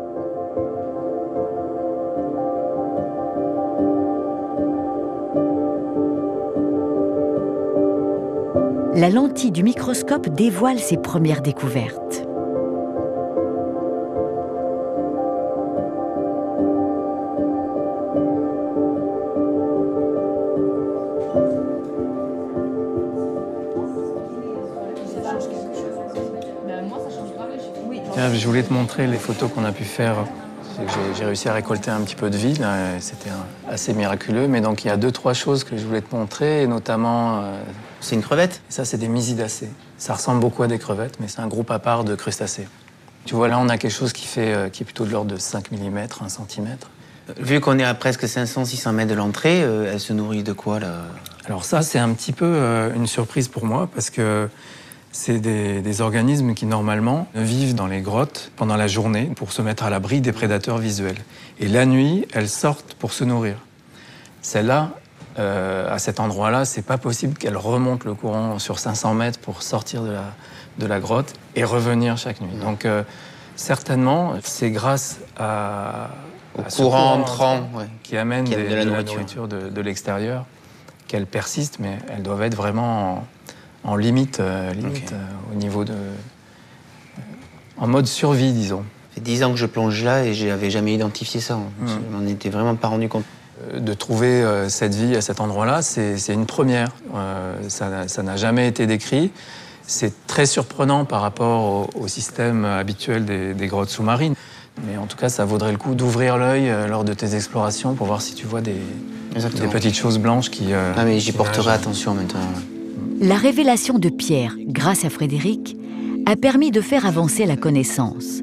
La lentille du microscope dévoile ses premières découvertes. Je voulais te montrer les photos qu'on a pu faire. J'ai réussi à récolter un petit peu de vie, c'était assez miraculeux. Mais donc il y a 2-3 choses que je voulais te montrer, et notamment... C'est une crevette? Ça, c'est des mysidacées. Ça ressemble beaucoup à des crevettes, mais c'est un groupe à part de crustacés. Tu vois, là, on a quelque chose qui est plutôt de l'ordre de 5 mm, 1 cm. Vu qu'on est à presque 500-600 mètres de l'entrée, elle se nourrit de quoi, là? Alors ça, c'est un petit peu une surprise pour moi, parce que c'est des organismes qui, normalement, vivent dans les grottes pendant la journée pour se mettre à l'abri des prédateurs visuels. Et la nuit, elles sortent pour se nourrir. Celle-là, à cet endroit-là, c'est pas possible qu'elle remonte le courant sur 500 mètres pour sortir de la grotte et revenir chaque nuit. Donc, certainement, c'est grâce au courant entrant qui amène de la nourriture de l'extérieur qu'elles persistent, mais elles doivent être vraiment en limite, au niveau de... en mode survie, disons. Ça fait 10 ans que je plonge là et je n'avais jamais identifié ça. Je m'en étais vraiment pas rendu compte. De trouver cette vie à cet endroit-là, c'est une première. Ça n'a jamais été décrit. C'est très surprenant par rapport au système habituel des grottes sous-marines. Mais en tout cas, ça vaudrait le coup d'ouvrir l'œil lors de tes explorations pour voir si tu vois des petites choses blanches qui... Ah mais j'y porterai attention maintenant. La révélation de Pierre, grâce à Frédéric, a permis de faire avancer la connaissance.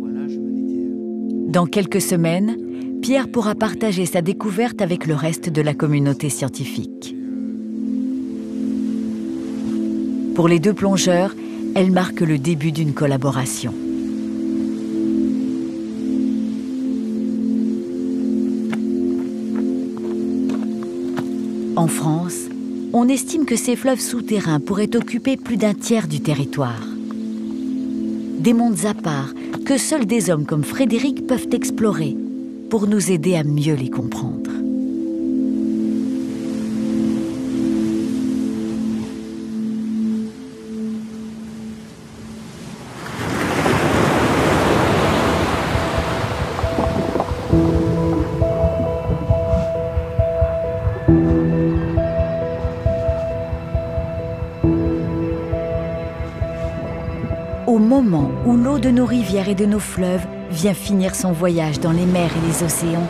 Dans quelques semaines, Pierre pourra partager sa découverte avec le reste de la communauté scientifique. Pour les deux plongeurs, elle marque le début d'une collaboration. En France, on estime que ces fleuves souterrains pourraient occuper plus d'un tiers du territoire. Des mondes à part que seuls des hommes comme Frédéric peuvent explorer pour nous aider à mieux les comprendre. Au moment où l'eau de nos rivières et de nos fleuves vient finir son voyage dans les mers et les océans,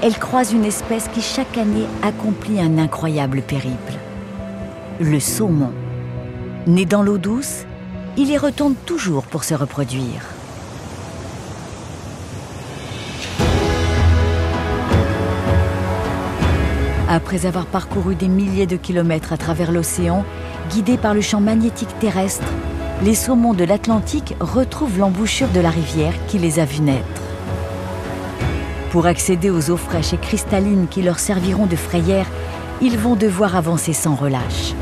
elle croise une espèce qui chaque année accomplit un incroyable périple. Le saumon. Né dans l'eau douce, il y retourne toujours pour se reproduire. Après avoir parcouru des milliers de kilomètres à travers l'océan, guidés par le champ magnétique terrestre, les saumons de l'Atlantique retrouvent l'embouchure de la rivière qui les a vus naître. Pour accéder aux eaux fraîches et cristallines qui leur serviront de frayère, ils vont devoir avancer sans relâche.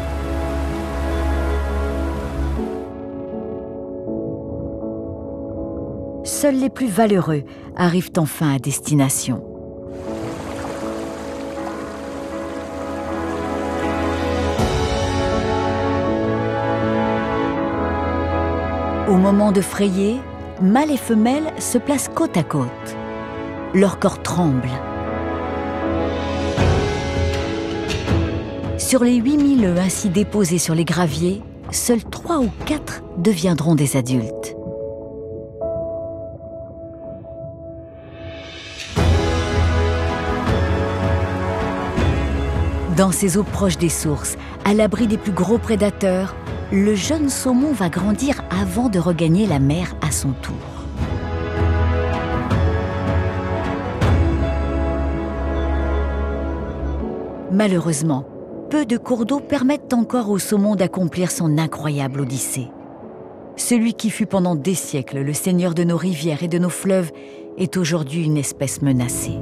Seuls les plus valeureux arrivent enfin à destination. Au moment de frayer, mâles et femelles se placent côte à côte. Leur corps tremble. Sur les 8000 œufs ainsi déposés sur les graviers, seuls 3 ou 4 deviendront des adultes. Dans ces eaux proches des sources, à l'abri des plus gros prédateurs, le jeune saumon va grandir avant de regagner la mer à son tour. Malheureusement, peu de cours d'eau permettent encore au saumon d'accomplir son incroyable odyssée. Celui qui fut pendant des siècles le seigneur de nos rivières et de nos fleuves est aujourd'hui une espèce menacée.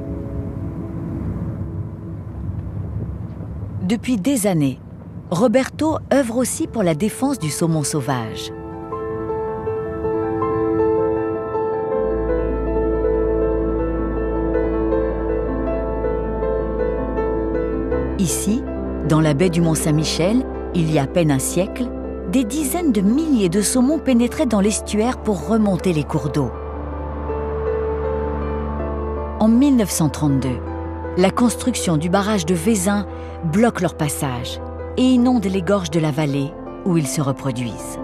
Depuis des années, Roberto œuvre aussi pour la défense du saumon sauvage. Ici, dans la baie du Mont-Saint-Michel, il y a à peine un siècle, des dizaines de milliers de saumons pénétraient dans l'estuaire pour remonter les cours d'eau. En 1932, la construction du barrage de Vézins bloque leur passage et inonde les gorges de la vallée où ils se reproduisent.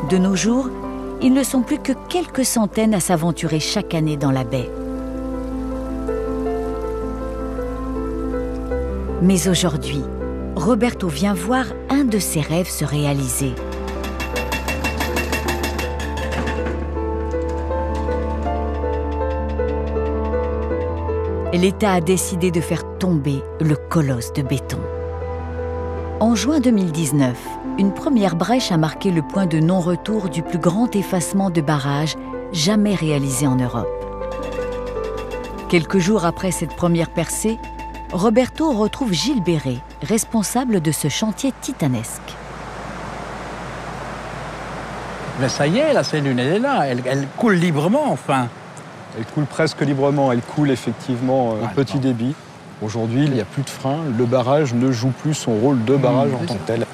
De nos jours, ils ne sont plus que quelques centaines à s'aventurer chaque année dans la baie. Mais aujourd'hui, Roberto vient voir un de ses rêves se réaliser. L'État a décidé de faire tomber le colosse de béton. En juin 2019, une première brèche a marqué le point de non-retour du plus grand effacement de barrage jamais réalisé en Europe. Quelques jours après cette première percée, Roberto retrouve Gilles Béret, responsable de ce chantier titanesque. Mais ça y est, la cellule, elle est là, elle coule librement, enfin. Elle coule presque librement, elle coule effectivement un petit débit. Aujourd'hui, il n'y a plus de frein, le barrage ne joue plus son rôle de barrage en tant que tel.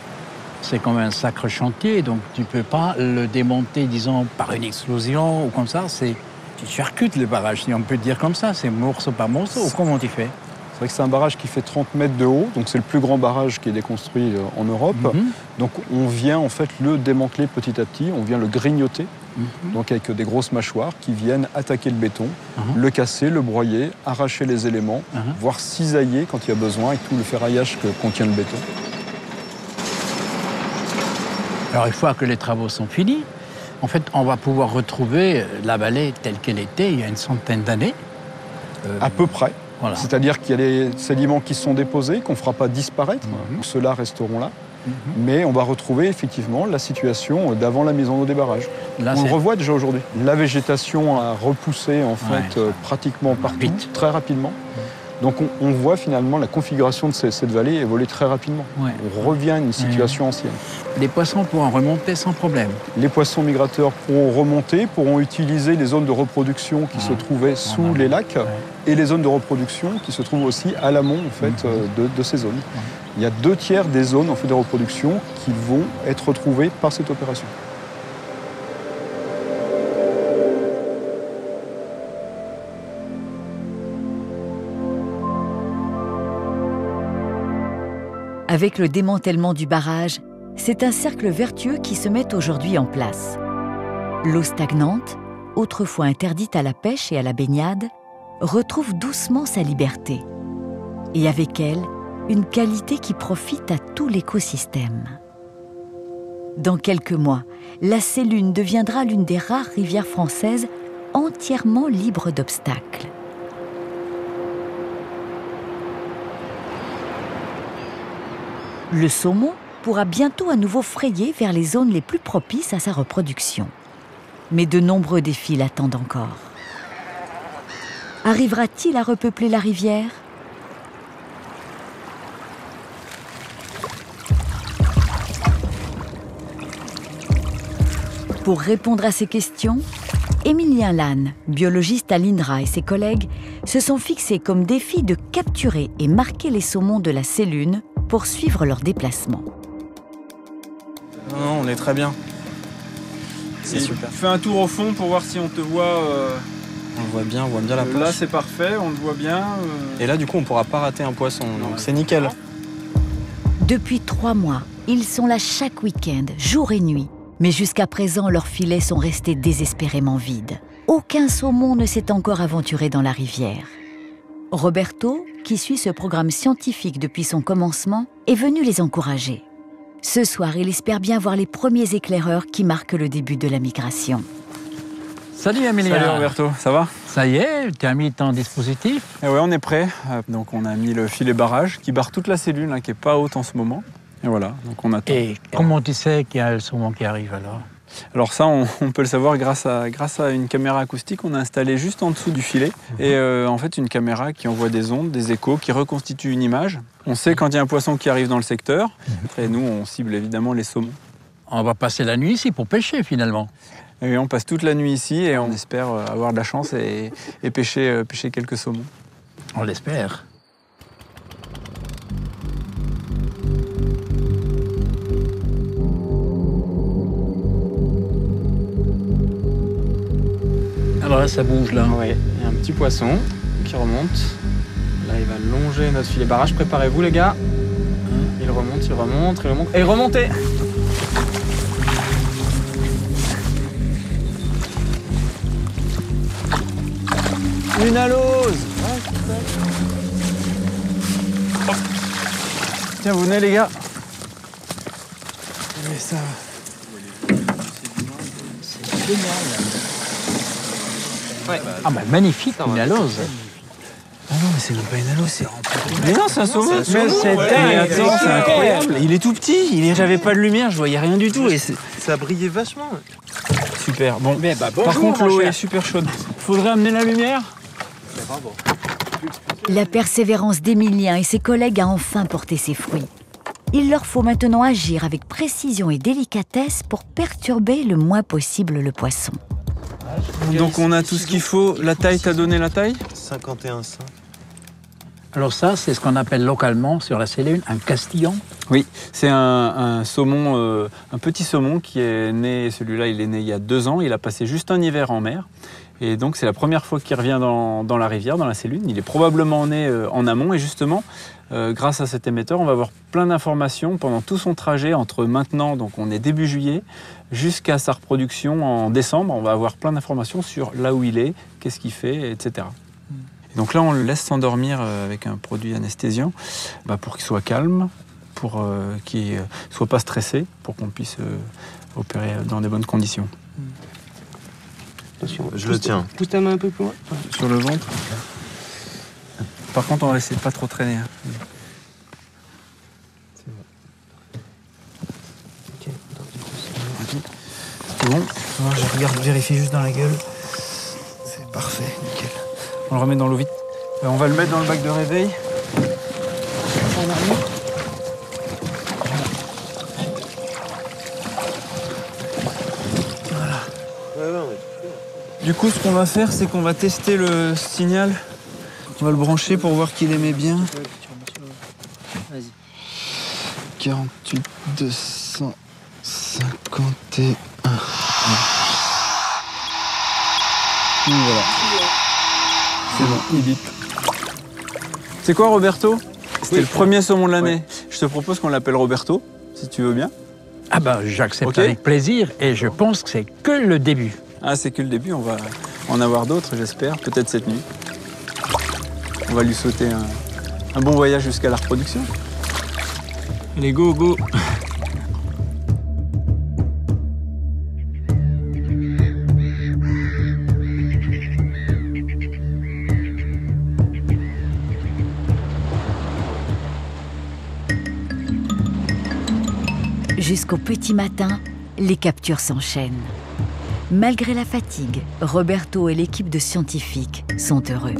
C'est comme un sacré chantier, donc tu ne peux pas le démonter, disons, par une explosion ou comme ça. Tu charcutes le barrage, si on peut dire comme ça, c'est morceau par morceau. Comment tu fais? C'est vrai que c'est un barrage qui fait 30 mètres de haut, donc c'est le plus grand barrage qui est déconstruit en Europe. Donc on vient en fait le démanteler petit à petit, on vient le grignoter, donc avec des grosses mâchoires qui viennent attaquer le béton, le casser, le broyer, arracher les éléments, voire cisailler quand il y a besoin avec tout le ferraillage que contient le béton. Alors une fois que les travaux sont finis, en fait on va pouvoir retrouver la vallée telle qu'elle était il y a une centaine d'années. À peu près. Voilà. C'est-à-dire qu'il y a des sédiments qui sont déposés, qu'on ne fera pas disparaître, ceux-là resteront là, mais on va retrouver effectivement la situation d'avant la mise en eau des barrages. Là, on le revoit déjà aujourd'hui. La végétation a repoussé en fait pratiquement partout, très rapidement. Donc on voit finalement la configuration de cette vallée évoluer très rapidement. On revient à une situation ancienne. Les poissons pourront remonter sans problème. Les poissons migrateurs pourront remonter, pourront utiliser les zones de reproduction qui se trouvaient sous les lacs et les zones de reproduction qui se trouvent aussi à l'amont en fait, de ces zones. Il y a 2/3 des zones en fait, de reproduction qui vont être retrouvées par cette opération. Avec le démantèlement du barrage, c'est un cercle vertueux qui se met aujourd'hui en place. L'eau stagnante, autrefois interdite à la pêche et à la baignade, retrouve doucement sa liberté. Et avec elle, une qualité qui profite à tout l'écosystème. Dans quelques mois, la Sélune deviendra l'une des rares rivières françaises entièrement libre d'obstacles. Le saumon pourra bientôt à nouveau frayer vers les zones les plus propices à sa reproduction. Mais de nombreux défis l'attendent encore. Arrivera-t-il à repeupler la rivière ? Pour répondre à ces questions, Émilien Lannes, biologiste à l'INRA, et ses collègues se sont fixés comme défi de capturer et marquer les saumons de la Sélune pour suivre leur déplacement. Non, on est très bien. C'est super. Fais un tour au fond pour voir si on te voit. On voit bien la poche. Là, c'est parfait, on te voit bien. Et là, du coup, on pourra pas rater un poisson, donc c'est nickel. Depuis 3 mois, ils sont là chaque week-end, jour et nuit. Mais jusqu'à présent, leurs filets sont restés désespérément vides. Aucun saumon ne s'est encore aventuré dans la rivière. Roberto, qui suit ce programme scientifique depuis son commencement, est venu les encourager. Ce soir, il espère bien voir les premiers éclaireurs qui marquent le début de la migration. Salut Émilien. Salut Roberto, ça va? Ça y est, tu as mis ton dispositif? Et ouais, on est prêt. Donc on a mis le filet barrage qui barre toute la Sélune, là, qui n'est pas haute en ce moment. Et voilà, donc on attend. Et comment tu sais qu'il y a le saumon qui arrive alors? Alors ça, on peut le savoir grâce à une caméra acoustique qu'on a installée juste en dessous du filet. Et en fait, une caméra qui envoie des ondes, des échos, qui reconstitue une image. On sait quand il y a un poisson qui arrive dans le secteur. Et nous, on cible évidemment les saumons. On va passer la nuit ici pour pêcher finalement. Et on passe toute la nuit ici et on espère avoir de la chance et pêcher quelques saumons. On l'espère. Alors là, ça bouge là. Oui, il y a un petit poisson qui remonte. Là, il va longer notre filet barrage. Préparez-vous, les gars. Il remonte, il remonte, il remonte. Et remontez! Une alose! Tiens, vous venez, les gars. Et ça. C'est génial. Ouais. Ah bah magnifique, une alose. Ah non, mais c'est même pas une alose, c'est... Mais non, c'est un saumon. Mais c'est incroyable. Il est tout petit. J'avais pas de lumière, je voyais rien du tout. Et ça brillait vachement. Super. Bon, par contre, l'eau est super chaude. Faudrait amener la lumière. La persévérance d'Emilien et ses collègues a enfin porté ses fruits. Il leur faut maintenant agir avec précision et délicatesse pour perturber le moins possible le poisson. Donc on a tout ce qu'il faut. La taille, t'as donné la taille? 51,5. Alors ça, c'est ce qu'on appelle localement sur la Sélune un castillon. Oui, c'est un saumon, un petit saumon qui est né, celui-là il est né il y a 2 ans, il a passé juste un hiver en mer. Et donc c'est la première fois qu'il revient dans la rivière, dans la Sélune. Il est probablement né en amont et justement, grâce à cet émetteur, on va avoir plein d'informations pendant tout son trajet entre maintenant, donc on est début juillet, jusqu'à sa reproduction en décembre. On va avoir plein d'informations sur là où il est, qu'est-ce qu'il fait, etc. Et donc là, on le laisse s'endormir avec un produit anesthésiant pour qu'il soit calme, pour qu'il ne soit pas stressé, pour qu'on puisse opérer dans des bonnes conditions. Attention, je le tiens. Pousse ta main un peu plus loin. Sur le ventre. Par contre, on va essayer de pas trop traîner. C'est bon. Je regarde, vérifie juste dans la gueule. C'est parfait, nickel. On le remet dans l'eau vite. On va le mettre dans le bac de réveil. Voilà. Du coup, ce qu'on va faire, c'est qu'on va tester le signal. On va le brancher pour voir qu'il émet bien. 48 251. Voilà. C'est bon, il bip. C'est quoi, Roberto? C'était le premier saumon de l'année. Ouais. Je te propose qu'on l'appelle Roberto, si tu veux bien. Ah ben, j'accepte avec plaisir et je pense que c'est que le début. Ah, c'est que le début, on va en avoir d'autres, j'espère, peut-être cette nuit. On va lui souhaiter un bon voyage jusqu'à la reproduction. Allez, go, go! Jusqu'au petit matin, les captures s'enchaînent. Malgré la fatigue, Roberto et l'équipe de scientifiques sont heureux.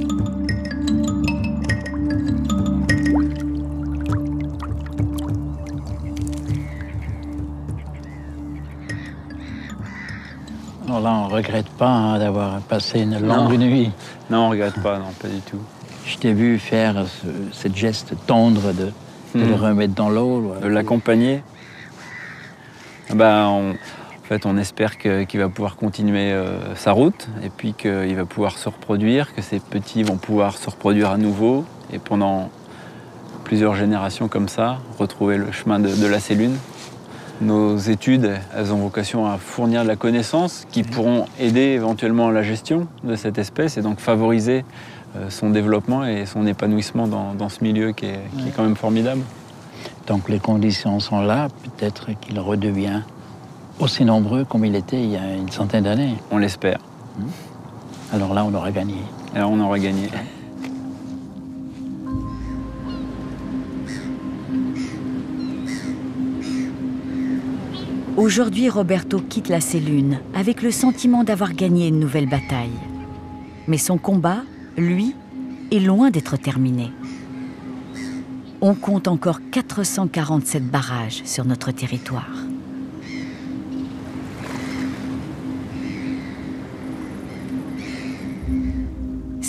Alors là, on ne regrette pas d'avoir passé une longue nuit. Non, on ne regrette pas, non, pas du tout. Je t'ai vu faire ce geste tendre de le remettre dans l'eau. De l'accompagner. En fait, on espère qu'il va pouvoir continuer sa route et puis qu'il va pouvoir se reproduire, que ses petits vont pouvoir se reproduire à nouveau et pendant plusieurs générations comme ça, retrouver le chemin de la Sélune. Nos études, elles ont vocation à fournir de la connaissance qui pourront aider éventuellement à la gestion de cette espèce et donc favoriser son développement et son épanouissement dans ce milieu qui est quand même formidable. Donc les conditions sont là, peut-être qu'il redevient aussi nombreux comme il était il y a une centaine d'années. On l'espère. Alors là, on aura gagné. Alors on aura gagné. Aujourd'hui, Roberto quitte la Sélune avec le sentiment d'avoir gagné une nouvelle bataille. Mais son combat, lui, est loin d'être terminé. On compte encore 447 barrages sur notre territoire.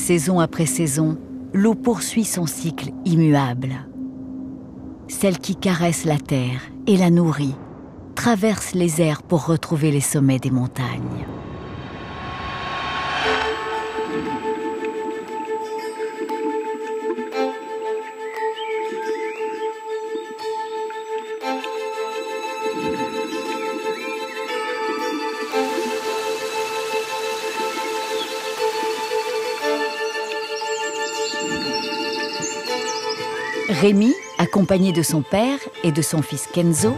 Saison après saison, l'eau poursuit son cycle immuable. Celle qui caresse la terre et la nourrit traverse les airs pour retrouver les sommets des montagnes. Rémi, accompagné de son père et de son fils Kenzo,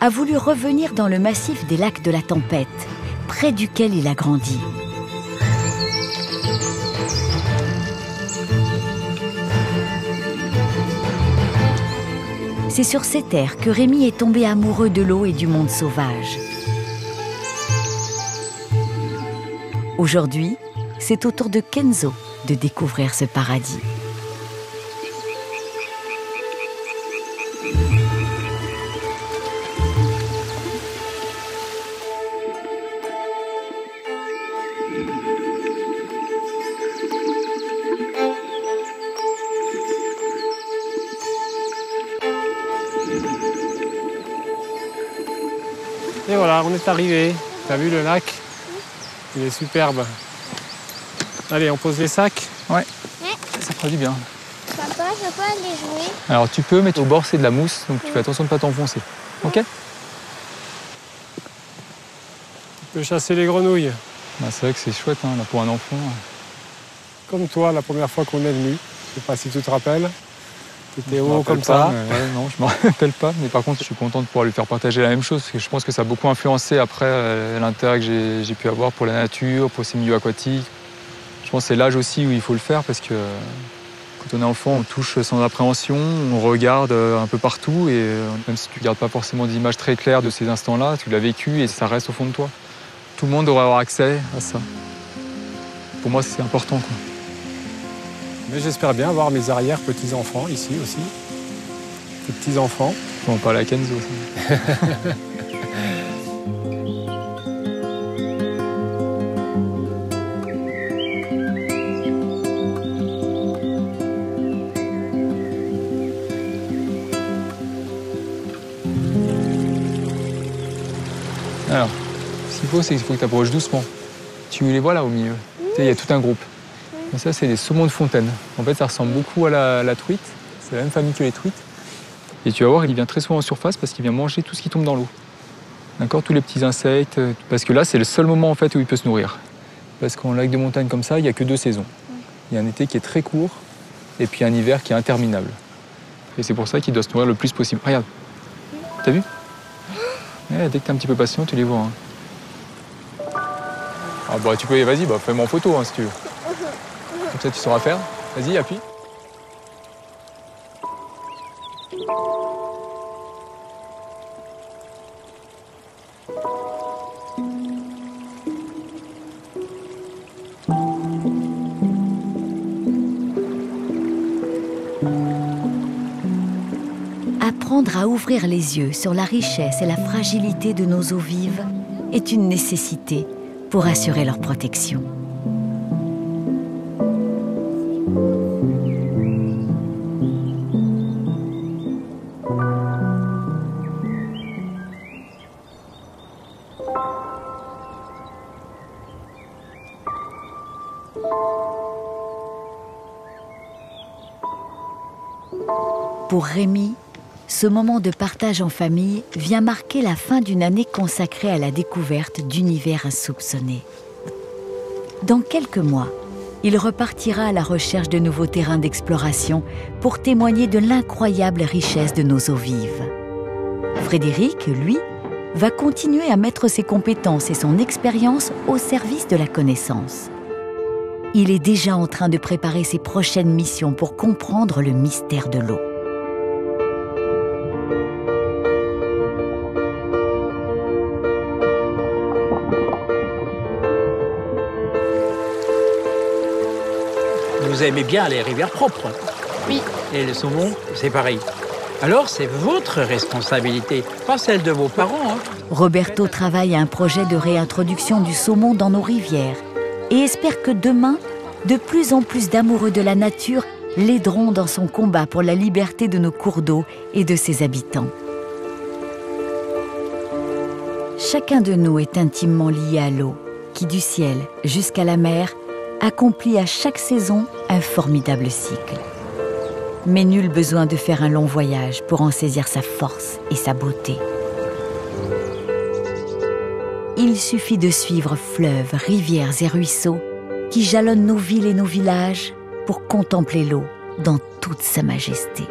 a voulu revenir dans le massif des lacs de la Tempête, près duquel il a grandi. C'est sur ces terres que Rémi est tombé amoureux de l'eau et du monde sauvage. Aujourd'hui, c'est au tour de Kenzo de découvrir ce paradis. Et voilà, on est arrivé. T'as vu le lac? Il est superbe. Allez, on pose les sacs. Ouais, ça fera du bien. Papa, je peux aller jouer? Alors tu peux, mais au bord c'est de la mousse, donc tu fais attention de ne pas t'enfoncer. Ok? Tu peux chasser les grenouilles. Bah, c'est vrai que c'est chouette hein, là, pour un enfant. Comme toi, la première fois qu'on est venu. Je sais pas si tu te rappelles. T'étais haut comme ça. Non, je me rappelle pas. Mais par contre, je suis content de pouvoir lui faire partager la même chose. Parce que je pense que ça a beaucoup influencé après l'intérêt que j'ai pu avoir pour la nature, pour ces milieux aquatiques. Je pense que c'est l'âge aussi où il faut le faire parce que quand on est enfant, on touche sans appréhension, on regarde un peu partout et même si tu ne gardes pas forcément d'image très claire de ces instants-là, tu l'as vécu et ça reste au fond de toi. Tout le monde devrait avoir accès à ça. Pour moi, c'est important, quoi. Mais j'espère bien avoir mes arrière-petits-enfants ici aussi. Des petits-enfants. On parle à Kenzo aussi. Alors, ce qu'il faut, c'est qu'il faut que tu approches doucement. Tu les vois là au milieu. Tu sais, il y a tout un groupe. Et ça, c'est des saumons de fontaine. En fait, ça ressemble beaucoup à la truite. C'est la même famille que les truites. Et tu vas voir, il vient très souvent en surface parce qu'il vient manger tout ce qui tombe dans l'eau. D'accord, tous les petits insectes. Parce que là, c'est le seul moment en fait où il peut se nourrir. Parce qu'en lac de montagne comme ça, il n'y a que 2 saisons. Il y a un été qui est très court et puis un hiver qui est interminable. Et c'est pour ça qu'il doit se nourrir le plus possible. Regarde, t'as vu? Ouais, dès que t'es un petit peu patient, tu les vois. Hein. Ah bah tu peux, vas-y, bah, fais-moi en photo hein, si tu veux. Comme ça, tu sauras faire. Vas-y, appuie. Apprendre à ouvrir les yeux sur la richesse et la fragilité de nos eaux vives est une nécessité pour assurer leur protection. Pour Rémi, ce moment de partage en famille vient marquer la fin d'une année consacrée à la découverte d'univers insoupçonnés. Dans quelques mois, il repartira à la recherche de nouveaux terrains d'exploration pour témoigner de l'incroyable richesse de nos eaux vives. Frédéric, lui, va continuer à mettre ses compétences et son expérience au service de la connaissance. Il est déjà en train de préparer ses prochaines missions pour comprendre le mystère de l'eau. Vous aimez bien les rivières propres? Oui. Et le saumon, c'est pareil. Alors c'est votre responsabilité, pas celle de vos parents. Hein. Roberto travaille à un projet de réintroduction du saumon dans nos rivières et espère que demain, de plus en plus d'amoureux de la nature l'aideront dans son combat pour la liberté de nos cours d'eau et de ses habitants. Chacun de nous est intimement lié à l'eau, qui du ciel jusqu'à la mer accomplit à chaque saison un formidable cycle. Mais nul besoin de faire un long voyage pour en saisir sa force et sa beauté. Il suffit de suivre fleuves, rivières et ruisseaux qui jalonnent nos villes et nos villages pour contempler l'eau dans toute sa majesté.